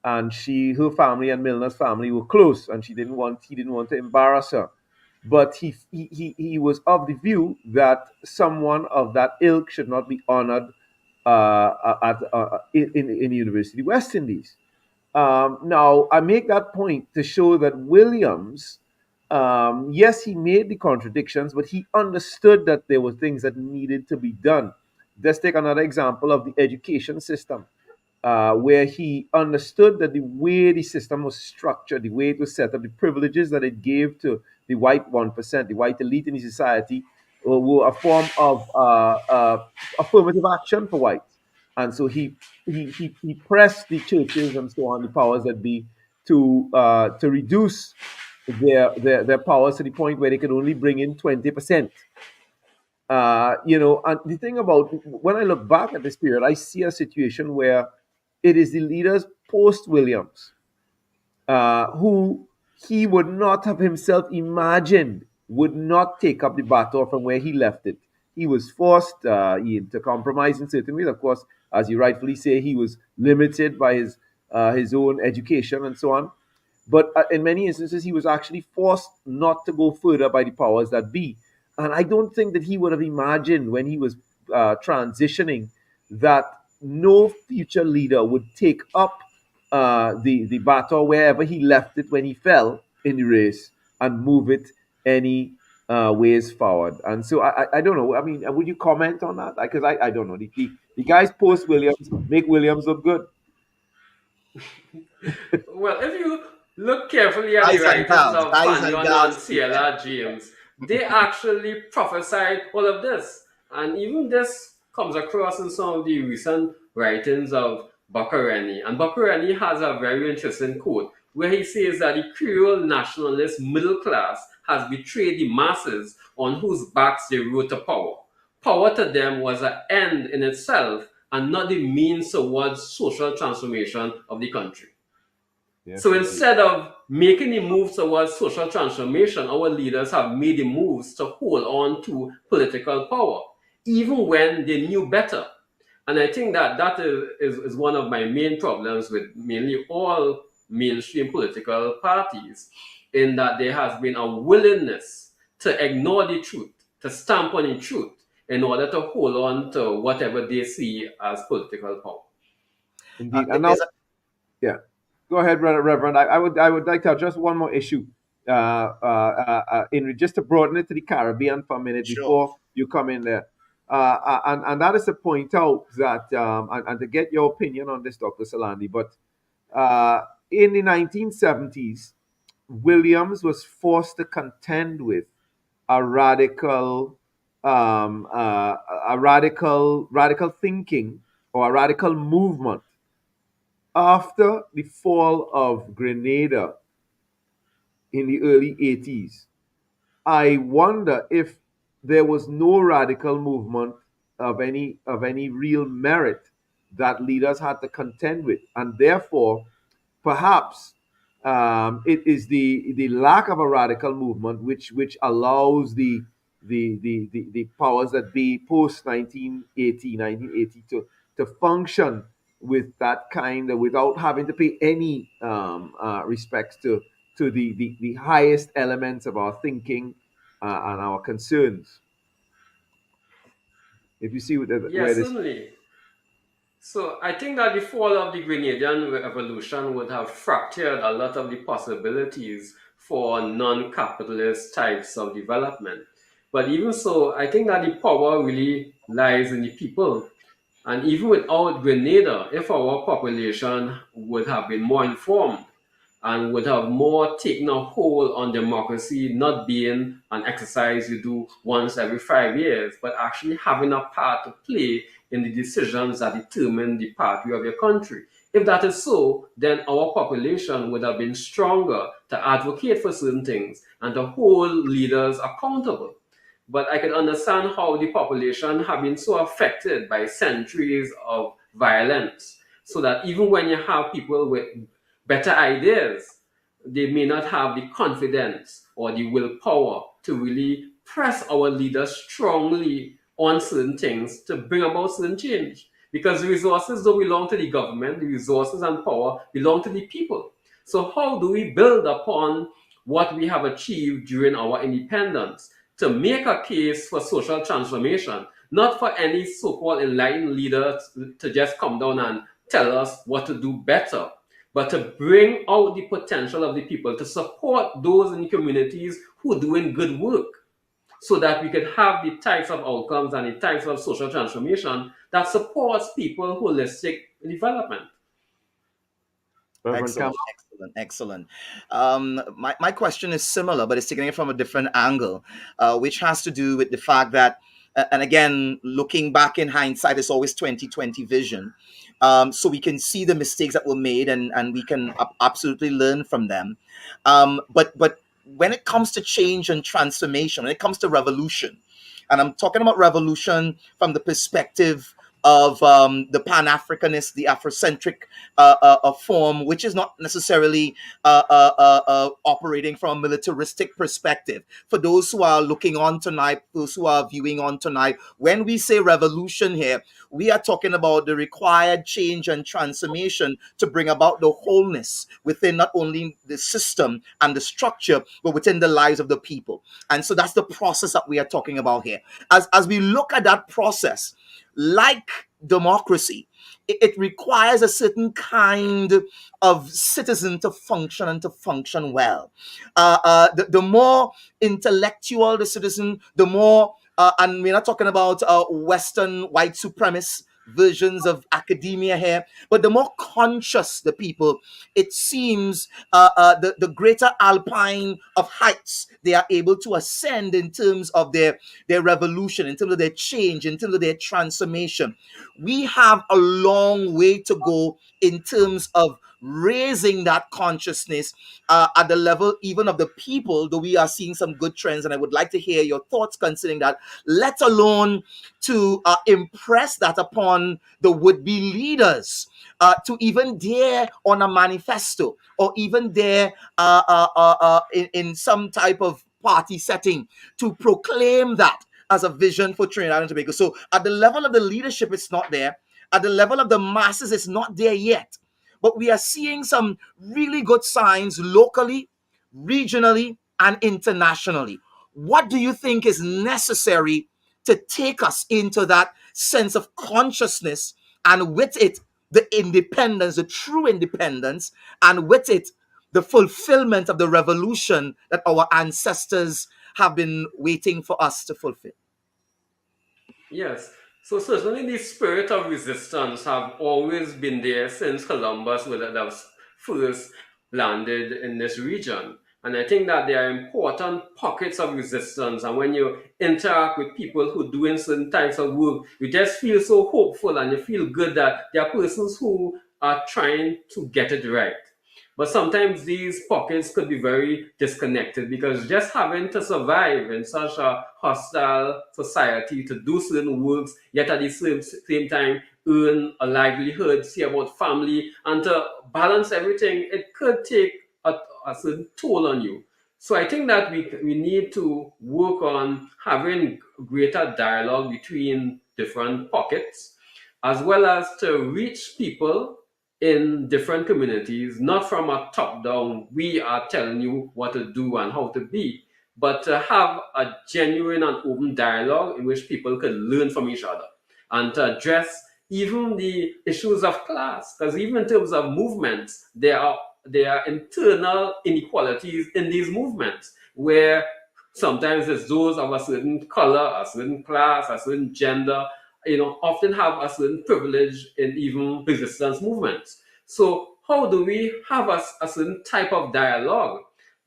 and her family and Milner's family were close, and he didn't want to embarrass her. But he was of the view that someone of that ilk should not be honored in the University of West Indies. Now, I make that point to show that Williams, yes, he made the contradictions, but he understood that there were things that needed to be done. Let's take another example of the education system, where he understood that the way the system was structured, the way it was set up, the privileges that it gave to the white 1%, the white elite in the society, were a form of affirmative action for whites. And so he pressed the churches and so on, the powers that be, to reduce their powers to the point where they could only bring in 20%. And the thing about when I look back at this period, I see a situation where it is the leaders post Williams who he would not have himself imagined would not take up the baton from where he left it. He was forced to compromise in certain ways. Of course, as you rightfully say, he was limited by his own education and so on. But in many instances, he was actually forced not to go further by the powers that be. And I don't think that he would have imagined when he was transitioning that no future leader would take up the baton wherever he left it when he fell in the race and move it any ways forward. And so I don't know. I mean, would you comment on that? Because I don't know. The guys post Williams make Williams look good. Well, if you look carefully at the Guys and writings gals, of guys and Fanyon and gals. Ciela James, they actually prophesied all of this. And even this comes across in some of the recent writings of Bakareni. And Bakareni has a very interesting quote where he says that the Creole nationalist middle class has betrayed the masses on whose backs they rode to power. Power to them was an end in itself and not the means towards social transformation of the country. Yes, So indeed. instead of making the move towards social transformation, our leaders have made the moves to hold on to political power, even when they knew better. And I think that that is one of my main problems with mainly all mainstream political parties, in that there has been a willingness to ignore the truth, to stamp on the truth, in order to hold on to whatever they see as political power. Indeed. And now, There's a yeah, go ahead, Reverend. I would like to address one more issue, just to broaden it to the Caribbean for a minute sure. before you come in there, and that is to point out that and to get your opinion on this, Dr. Salandi. But in the 1970s, Williams was forced to contend with a radical, radical thinking or a radical movement after the fall of Grenada in the early 80s. I wonder if there was no radical movement of any real merit that leaders had to contend with, and therefore, perhaps it is the lack of a radical movement which allows the powers that be post 1980 to function with that kind of, without having to pay any respects to the highest elements of our thinking and our concerns. If you see where Yes, this, certainly. So I think that the fall of the Grenadian Revolution would have fractured a lot of the possibilities for non-capitalist types of development. But even so, I think that the power really lies in the people. And even without Grenada, if our population would have been more informed and would have more taken a hold on democracy, not being an exercise you do once every 5 years, but actually having a part to play in the decisions that determine the pathway of your country. If that is so, then our population would have been stronger to advocate for certain things and to hold leaders accountable. But I can understand how the population have been so affected by centuries of violence, so that even when you have people with better ideas, they may not have the confidence or the willpower to really press our leaders strongly on certain things to bring about certain change. Because the resources don't belong to the government, the resources and power belong to the people. So, how do we build upon what we have achieved during our independence to make a case for social transformation, not for any so called enlightened leader to just come down and tell us what to do better, but to bring out the potential of the people, to support those in the communities who are doing good work, so that we could have the types of outcomes and the types of social transformation that supports people holistic development. Reverend Excellent, Campbell? excellent. My question is similar, but it's taking it from a different angle, which has to do with the fact that, and again, looking back in hindsight, it's always 2020 vision. So we can see the mistakes that were made, and we can absolutely learn from them. But when it comes to change and transformation, when it comes to revolution, and I'm talking about revolution from the perspective of the Pan Africanist, the Afrocentric form, which is not necessarily operating from a militaristic perspective. For those who are looking on tonight, those who are viewing on tonight, when we say revolution here, we are talking about the required change and transformation to bring about the wholeness within not only the system and the structure, but within the lives of the people. And so that's the process that we are talking about here. As we look at that process, like democracy, it requires a certain kind of citizen to function and to function well. The more intellectual the citizen, the more, and we're not talking about Western white supremacist versions of academia here, but the more conscious the people, it seems the greater alpine of heights they are able to ascend in terms of their revolution, in terms of their change, in terms of their transformation. We have a long way to go in terms of raising that consciousness at the level even of the people, though we are seeing some good trends. And I would like to hear your thoughts concerning that, let alone to impress that upon the would-be leaders, to even dare on a manifesto, or even dare in some type of party setting to proclaim that as a vision for Trinidad and Tobago. So at the level of the leadership, it's not there. At the level of the masses, it's not there yet. But we are seeing some really good signs locally, regionally, and internationally. What do you think is necessary to take us into that sense of consciousness, and with it, the independence, the true independence, and with it, the fulfillment of the revolution that our ancestors have been waiting for us to fulfill? Yes. So certainly the spirit of resistance have always been there since Columbus would have first landed in this region. And I think that there are important pockets of resistance. And when you interact with people who are doing certain types of work, you just feel so hopeful and you feel good that there are persons who are trying to get it right. But sometimes these pockets could be very disconnected, because just having to survive in such a hostile society, to do certain works, yet at the same time earn a livelihood, see about family, and to balance everything, it could take a certain toll on you. So I think that we need to work on having greater dialogue between different pockets, as well as to reach people in different communities, not from a top down, we are telling you what to do and how to be, but to have a genuine and open dialogue in which people can learn from each other and to address even the issues of class. Because even in terms of movements, there are internal inequalities in these movements where sometimes it's those of a certain color, a certain class, a certain gender, often have a certain privilege in even resistance movements. So how do we have a certain type of dialogue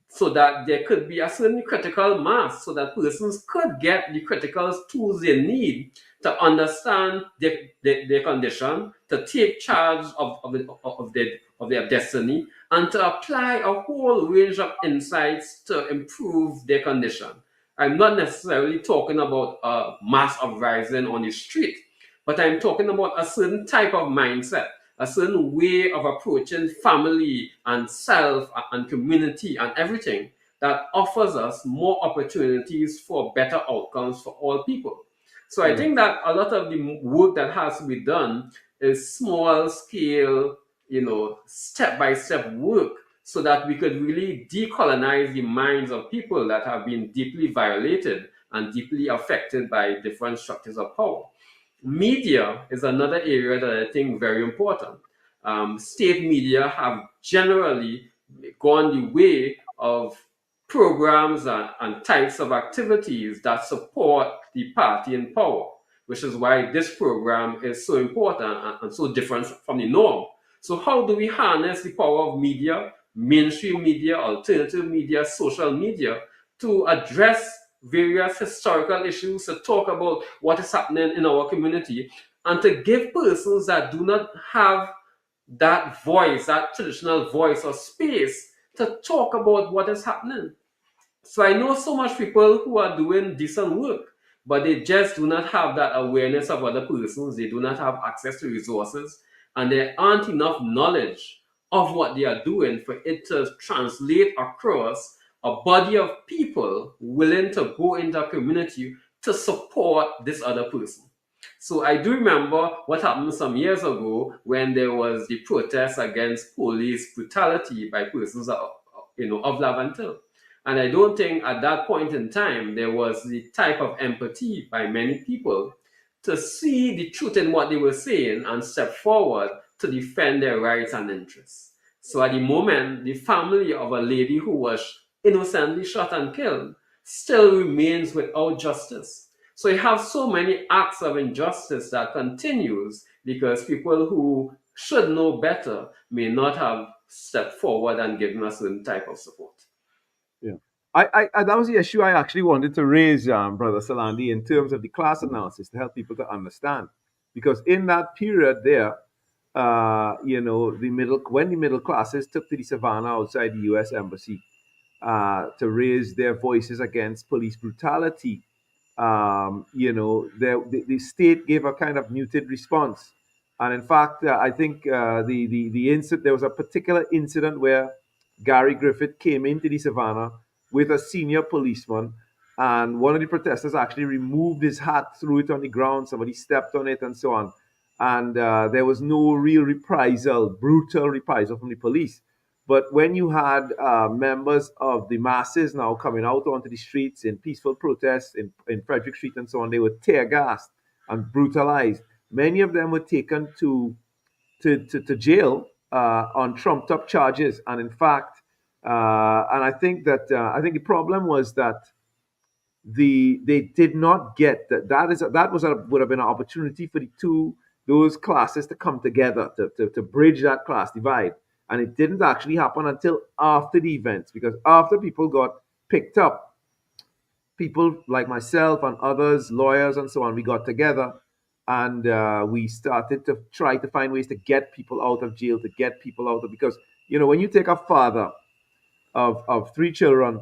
so that there could be a certain critical mass so that persons could get the critical tools they need to understand their condition, to take charge of their destiny, and to apply a whole range of insights to improve their condition. I'm not necessarily talking about a mass uprising on the street, but I'm talking about a certain type of mindset, a certain way of approaching family and self and community and everything that offers us more opportunities for better outcomes for all people. So I Yeah. think that a lot of the work that has to be done is small scale, step by step work so that we could really decolonize the minds of people that have been deeply violated and deeply affected by different structures of power. Media is another area that I think very important. State media have generally gone the way of programs and types of activities that support the party in power, which is why this program is so important and so different from the norm. So, how do we harness the power of media, mainstream media, alternative media, social media, to address various historical issues, to talk about what is happening in our community, and to give persons that do not have that voice, that traditional voice or space, to talk about what is happening? So I know so much people who are doing decent work, but they just do not have that awareness of other persons. They do not have access to resources, and there aren't enough knowledge of what they are doing for it to translate across a body of people willing to go into a community to support this other person. So I do remember what happened some years ago when there was the protest against police brutality by persons of Lavantil. And I don't think at that point in time there was the type of empathy by many people to see the truth in what they were saying and step forward to defend their rights and interests. So at the moment, the family of a lady who was innocently shot and killed still remains without justice. So you have so many acts of injustice that continues because people who should know better may not have stepped forward and given a certain type of support. Yeah. That was the issue I actually wanted to raise, Brother Salandi, in terms of the class analysis to help people to understand. Because in that period there, when the middle classes took to the savannah outside the U.S. embassy to raise their voices against police brutality, the state gave a kind of muted response. And in fact, I think the incident, there was a particular incident where Gary Griffith came into the savannah with a senior policeman, and one of the protesters actually removed his hat, threw it on the ground, somebody stepped on it, and so on. And there was no real reprisal, brutal reprisal from the police. But when you had members of the masses now coming out onto the streets in peaceful protests in Frederick Street and so on, they were tear gassed and brutalized. Many of them were taken to jail on trumped up charges. And in fact, and I think the problem was that they did not get that. Would have been an opportunity for those classes to come together to bridge that class divide, and it didn't actually happen until after the events, because after people got picked up, people like myself and others, lawyers and so on, we got together and we started to try to find ways to get people out of jail, to get people out of, because when you take a father of three children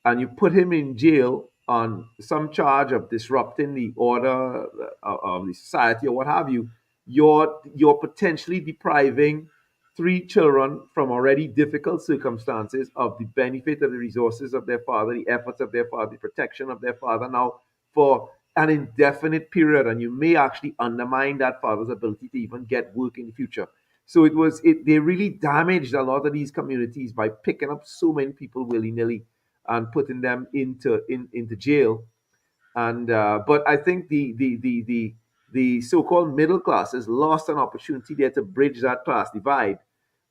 and you put him in jail on some charge of disrupting the order of the society or what have you, you're potentially depriving three children from already difficult circumstances of the benefit of the resources of their father, the efforts of their father, the protection of their father now for an indefinite period. And you may actually undermine that father's ability to even get work in the future. So they really damaged a lot of these communities by picking up so many people willy nilly and putting them into jail. And but I think the so-called middle classes lost an opportunity there to bridge that class divide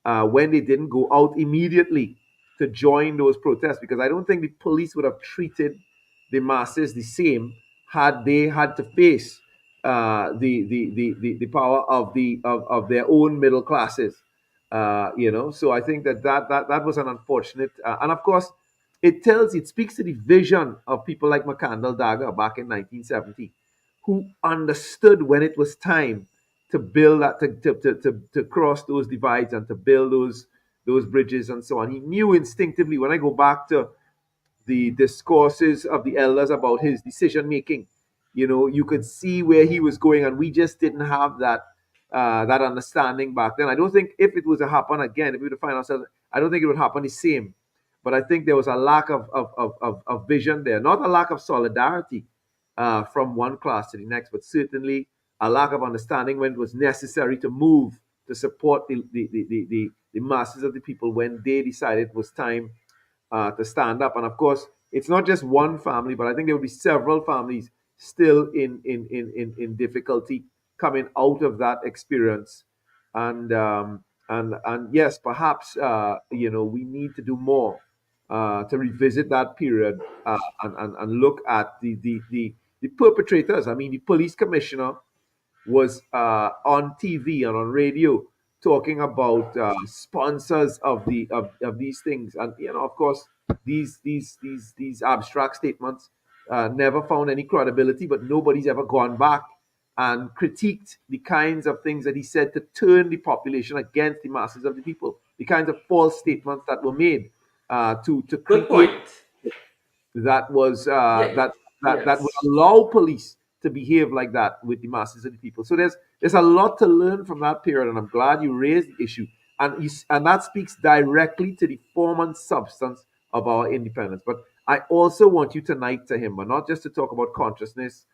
when they didn't go out immediately to join those protests, because I don't think the police would have treated the masses the same had they had to face the power of their own middle classes. So I think that was an unfortunate, and of course, it speaks to the vision of people like McCandle Dagger back in 1970, who understood when it was time to build that to cross those divides and to build those bridges and so on. He knew instinctively. When I go back to the discourses of the elders about his decision making, you could see where he was going, and we just didn't have that understanding back then. I don't think if it was to happen again, if we were to find ourselves, I don't think it would happen the same. But I think there was a lack of vision there, not a lack of solidarity from one class to the next, but certainly a lack of understanding when it was necessary to move to support the masses of the people when they decided it was time to stand up. And of course, it's not just one family, but I think there will be several families still in difficulty coming out of that experience. And yes, perhaps we need to do more to revisit that period and look at the perpetrators. I mean, the police commissioner was on TV and on radio talking about sponsors of these things, and of course, these abstract statements never found any credibility. But nobody's ever gone back and critiqued the kinds of things that he said to turn the population against the masses of the people, the kinds of false statements that were made to Good create point. that was Yeah. that would Yes. allow police to behave like that with the masses of the people. So there's a lot to learn from that period, and I'm glad you raised the issue, and that speaks directly to the form and substance of our independence. But I also want you tonight to him, but not just to talk about consciousness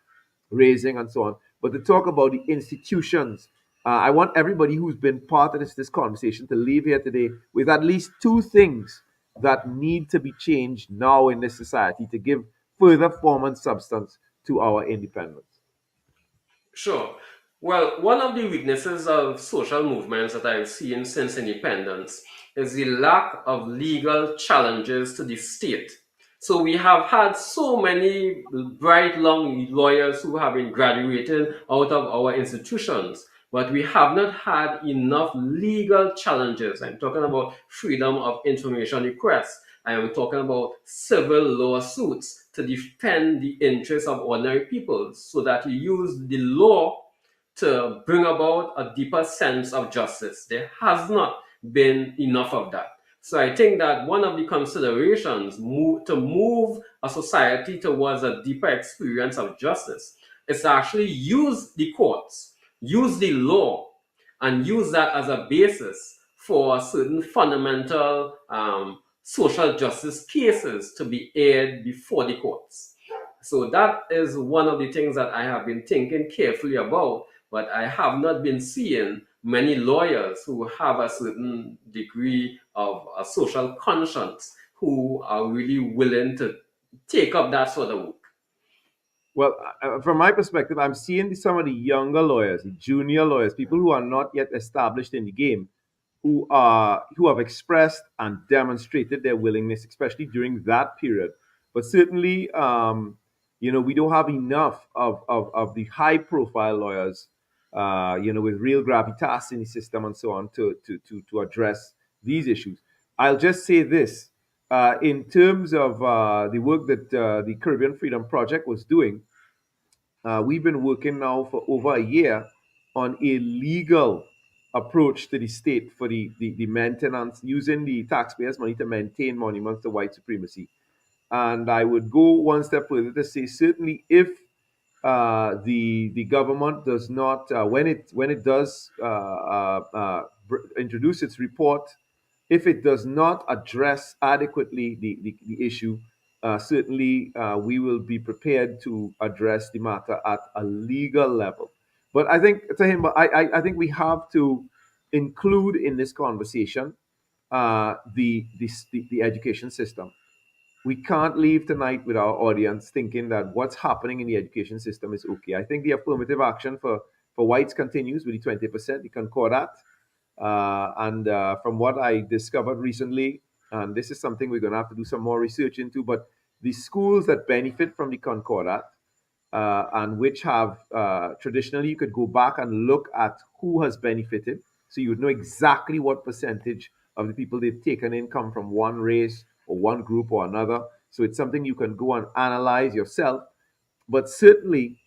raising and so on, but to talk about the institutions. I want everybody who's been part of this conversation to leave here today with at least two things that need to be changed now in this society to give further form and substance to our independence. Sure. Well, one of the weaknesses of social movements that I've seen since independence is the lack of legal challenges to the state. So we have had so many bright, long lawyers who have been graduated out of our institutions, but we have not had enough legal challenges. I'm talking about freedom of information requests. I am talking about civil lawsuits to defend the interests of ordinary people so that you use the law to bring about a deeper sense of justice. There has not been enough of that. So I think that one of the considerations to move a society towards a deeper experience of justice is to actually use the courts, use the law, and use that as a basis for certain fundamental social justice cases to be aired before the courts. So that is one of the things that I have been thinking carefully about, but I have not been seeing many lawyers who have a certain degree of a social conscience who are really willing to take up that sort of work. Well, from my perspective, I'm seeing some of the younger lawyers, the junior lawyers, people who are not yet established in the game, who have expressed and demonstrated their willingness, especially during that period. But certainly, we don't have enough of the high profile lawyers, with real gravitas in the system and so on to address these issues. I'll just say this. In terms of the work that the Caribbean Freedom Project was doing, we've been working now for over a year on a legal approach to the state for the maintenance, using the taxpayers' money to maintain monuments to white supremacy. And I would go one step further to say, certainly, if the government does not when it does introduce its report, if it does not address adequately the issue, certainly we will be prepared to address the matter at a legal level. But I think, to him, I think we have to include in this conversation the education system. We can't leave tonight with our audience thinking that what's happening in the education system is okay. I think the affirmative action for whites continues with the 20%, the Concordat. And from what I discovered recently, and this is something we're going to have to do some more research into, but the schools that benefit from the Concordat and which have traditionally, you could go back and look at who has benefited. So you would know exactly what percentage of the people they've taken in come from one race or one group or another. So it's something you can go and analyze yourself. But certainly,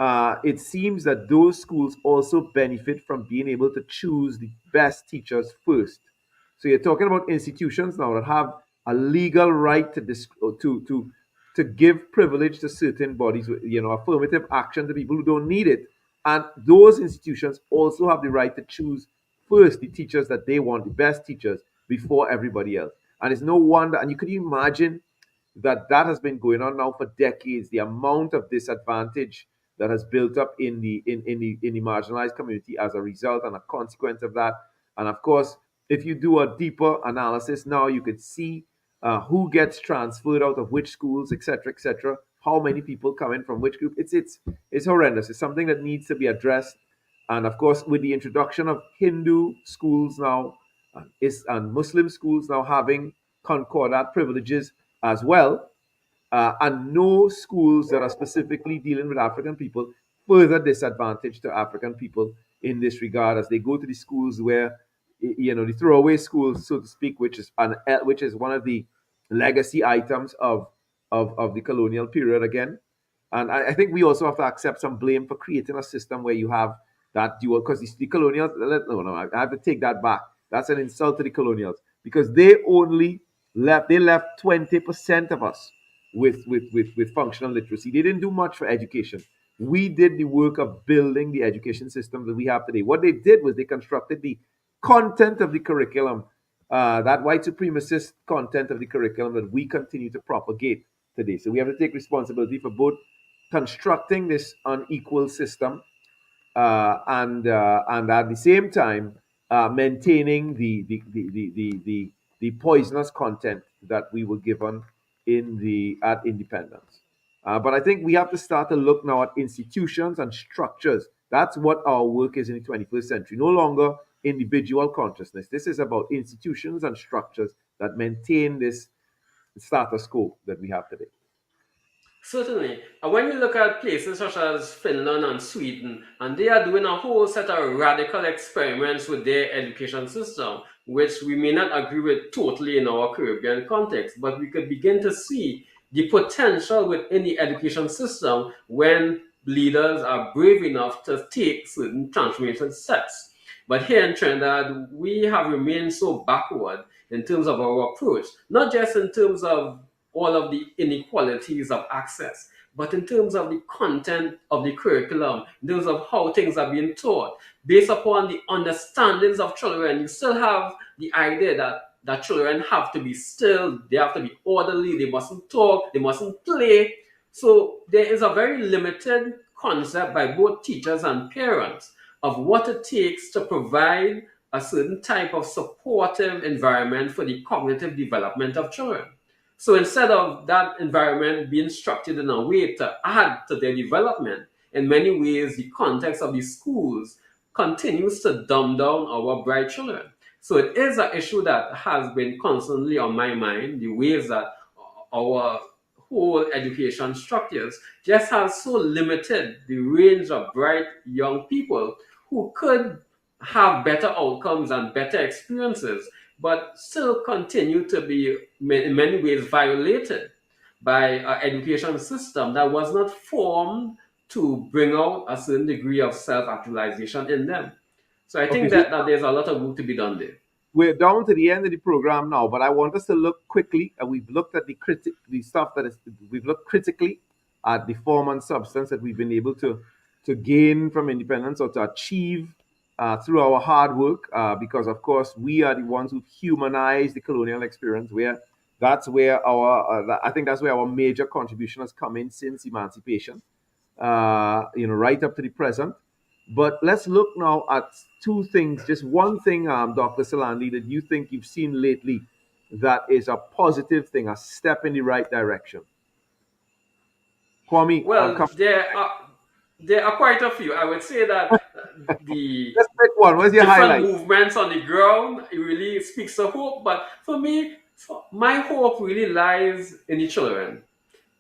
it seems that those schools also benefit from being able to choose the best teachers first. So you're talking about institutions now that have a legal right to to give privilege to certain bodies, affirmative action to people who don't need it, and those institutions also have the right to choose first the teachers that they want, the best teachers, before everybody else. And it's no wonder, and you could imagine that has been going on now for decades. The amount of disadvantage that has built up in the marginalized community as a result and a consequence of that. And of course, if you do a deeper analysis now, you could see who gets transferred out of which schools, etc., etc. How many people come in from which group? It's horrendous. It's something that needs to be addressed. And of course, with the introduction of Hindu schools now, and Muslim schools now having concordat privileges as well, and no schools that are specifically dealing with African people, further disadvantage to African people in this regard as they go to the schools where, the throwaway schools, so to speak, which is one of the legacy items of the colonial period again. And I think we also have to accept some blame for creating a system where you have that dual, because the colonials, no, I have to take that back. That's an insult to the colonials because they left 20% of us with functional literacy. They didn't do much for education. We did the work of building the education system that we have today. What they did was they constructed the content of the curriculum, that white supremacist content of the curriculum that we continue to propagate today. So we have to take responsibility for both constructing this unequal system and at the same time maintaining the poisonous content that we were given at independence. But I think we have to start to look now at institutions and structures. That's what our work is in the 21st century. No longer individual consciousness. This is about institutions and structures that maintain this status quo that we have today. Certainly. And when you look at places such as Finland and Sweden, and they are doing a whole set of radical experiments with their education system, which we may not agree with totally in our Caribbean context, but we could begin to see the potential within the education system when leaders are brave enough to take certain transformation steps. But here in Trinidad, we have remained so backward in terms of our approach, not just in terms of all of the inequalities of access, but in terms of the content of the curriculum, in terms of how things are being taught, based upon the understandings of children, you still have the idea that children have to be still, they have to be orderly, they mustn't talk, they mustn't play. So there is a very limited concept by both teachers and parents of what it takes to provide a certain type of supportive environment for the cognitive development of children. So instead of that environment being structured in a way to add to their development, in many ways, the context of the schools continues to dumb down our bright children. So it is an issue that has been constantly on my mind, the ways that our whole education structures just has so limited the range of bright young people who could have better outcomes and better experiences, but still continue to be in many ways violated by an education system that was not formed to bring out a certain degree of self-actualization in them. So I Okay, think so that there's a lot of work to be done there. we're down to the end of the program now, but I want us to look quickly, and we've looked at the stuff that is we've looked critically at the form and substance that we've been able to gain from independence or to achieve through our hard work, because of course we are the ones who humanize the colonial experience. Where that's where our I think that's where our major contribution has come in since emancipation, right up to the present. But let's look now at two things, just one thing, Dr. Salandi, that you think you've seen lately that is a positive thing, a step in the right direction. Kwame, I'll Well, come. there are quite a few. I would say that the Let's pick one. What's your different highlight? movements on the ground, it really speaks of hope. But for me, my hope really lies in the children.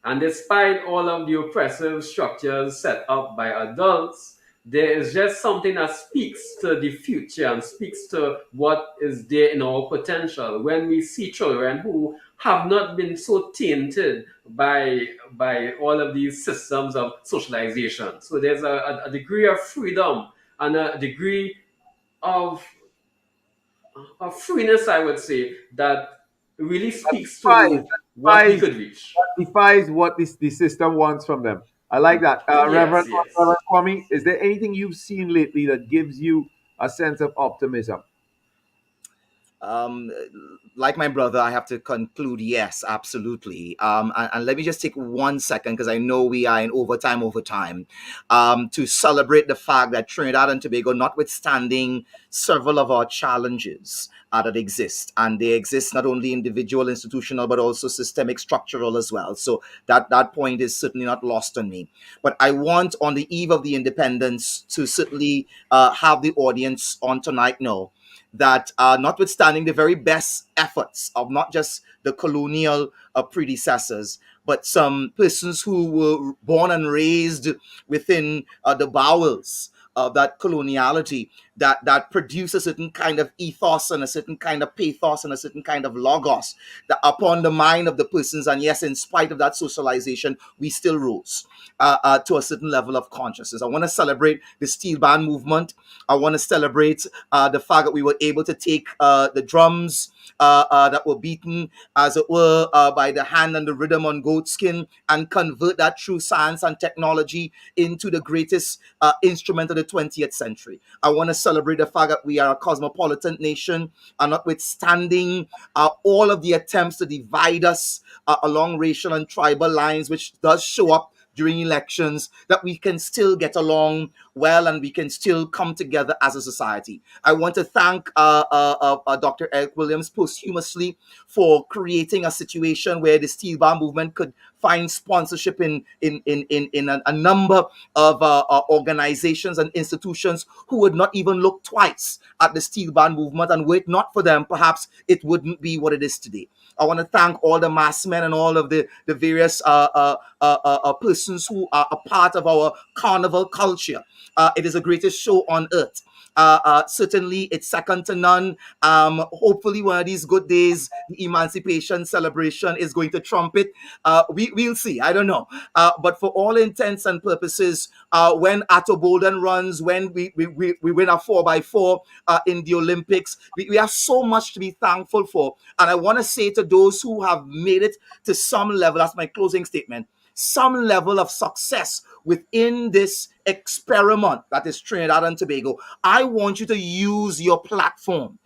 And despite all of the oppressive structures set up by adults, there is just something that speaks to the future and speaks to what is there in our potential when we see children who have not been so tainted by all of these systems of socialization. So there's a degree of freedom and a degree of, of freeness, I would say, that really speaks Defies, to what we could reach. that defies what the system wants from them. I like that. Yes, yes. Reverend Kwame, is there anything you've seen lately that gives you a sense of optimism? Um, like my brother, I have to conclude yes, absolutely. And let me just take 1 second because I know we are in overtime, to celebrate the fact that Trinidad and Tobago, notwithstanding several of our challenges that exist, and they exist not only individual, institutional, but also systemic, structural as well. So that point is certainly not lost on me. But I want, on the eve of the independence, to certainly have the audience on tonight know that notwithstanding the very best efforts of not just the colonial predecessors, but some persons who were born and raised within the bowels of that coloniality, that produce a certain kind of ethos and a certain kind of pathos and a certain kind of logos that upon the mind of the persons. And yes, in spite of that socialization, we still rose to a certain level of consciousness. I want to celebrate the steel band movement. I want to celebrate the fact that we were able to take the drums that were beaten, as it were, by the hand and the rhythm on goat skin, and convert that through science and technology into the greatest instrument of the 20th century. I want to celebrate the fact that we are a cosmopolitan nation, and notwithstanding all of the attempts to divide us along racial and tribal lines, which does show up during elections, that we can still get along well and we can still come together as a society. I want to thank Dr. Eric Williams posthumously for creating a situation where the steel bar movement could find sponsorship in a number of organizations and institutions who would not even look twice at the steel band movement, and were it not for them, perhaps it wouldn't be what it is today. I want to thank all the mass men and all of the various persons who are a part of our carnival culture. It is the greatest show on earth. Certainly, it's second to none. Hopefully, one of these good days, the emancipation celebration is going to trump it. We'll see. I don't know. But for all intents and purposes, when Atto Bolden runs, when we win a 4x4 in the Olympics, we have so much to be thankful for. And I want to say to those who have made it to some level, that's my closing statement, some level of success within this experiment that is Trinidad and Tobago, I want you to use your platform.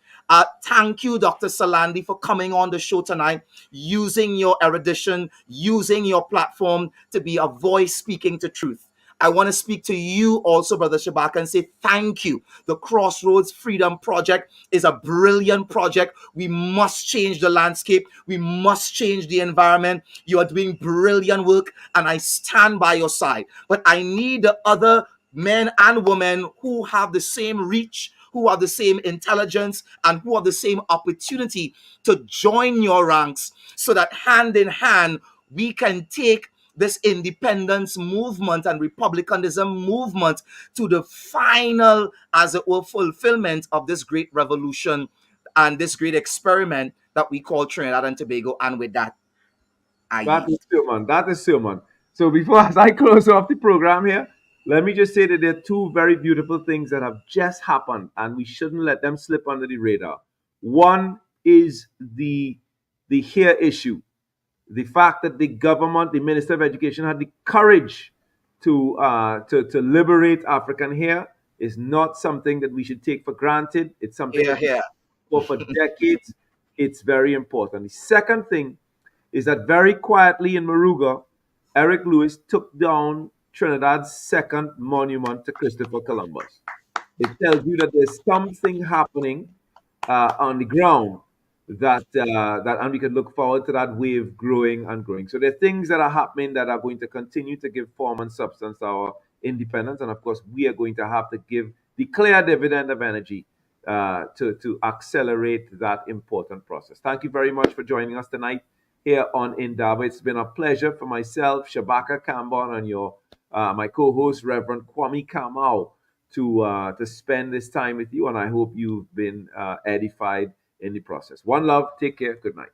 Thank you, Dr. Salandi, for coming on the show tonight, using your erudition, using your platform to be a voice speaking to truth. I want to speak to you also, Brother Shabaka, and say thank you. The Crossroads Freedom Project is a brilliant project. We must change the landscape. We must change the environment. You are doing brilliant work, and I stand by your side. But I need the other men and women who have the same reach, who have the same intelligence, and who have the same opportunity to join your ranks so that hand in hand we can take this independence movement and republicanism movement to the final, as it were, fulfillment of this great revolution and this great experiment that we call Trinidad and Tobago. And with that, I That yield. is sermon. That is sermon. So before as I close off the program here, let me just say that there are two very beautiful things that have just happened, and we shouldn't let them slip under the radar. One is the hair issue. the fact that the government, the Minister of Education, had the courage to liberate African hair is not something that we should take for granted. It's something Here, that we here. for decades. It's very important. The second thing is that very quietly in Moruga, Eric Lewis took down Trinidad's second monument to Christopher Columbus. It tells you that there's something happening on the ground and we can look forward to that wave growing and growing. So there are things that are happening that are going to continue to give form and substance to our independence, and of course, we are going to have to give the clear dividend of energy to accelerate that important process. Thank you very much for joining us tonight here on Indaba. It's been a pleasure for myself, Shabaka Kambon, and your my co-host, Reverend Kwame Kamau, to spend this time with you, and I hope you've been edified in the process. One love. Take care. Good night.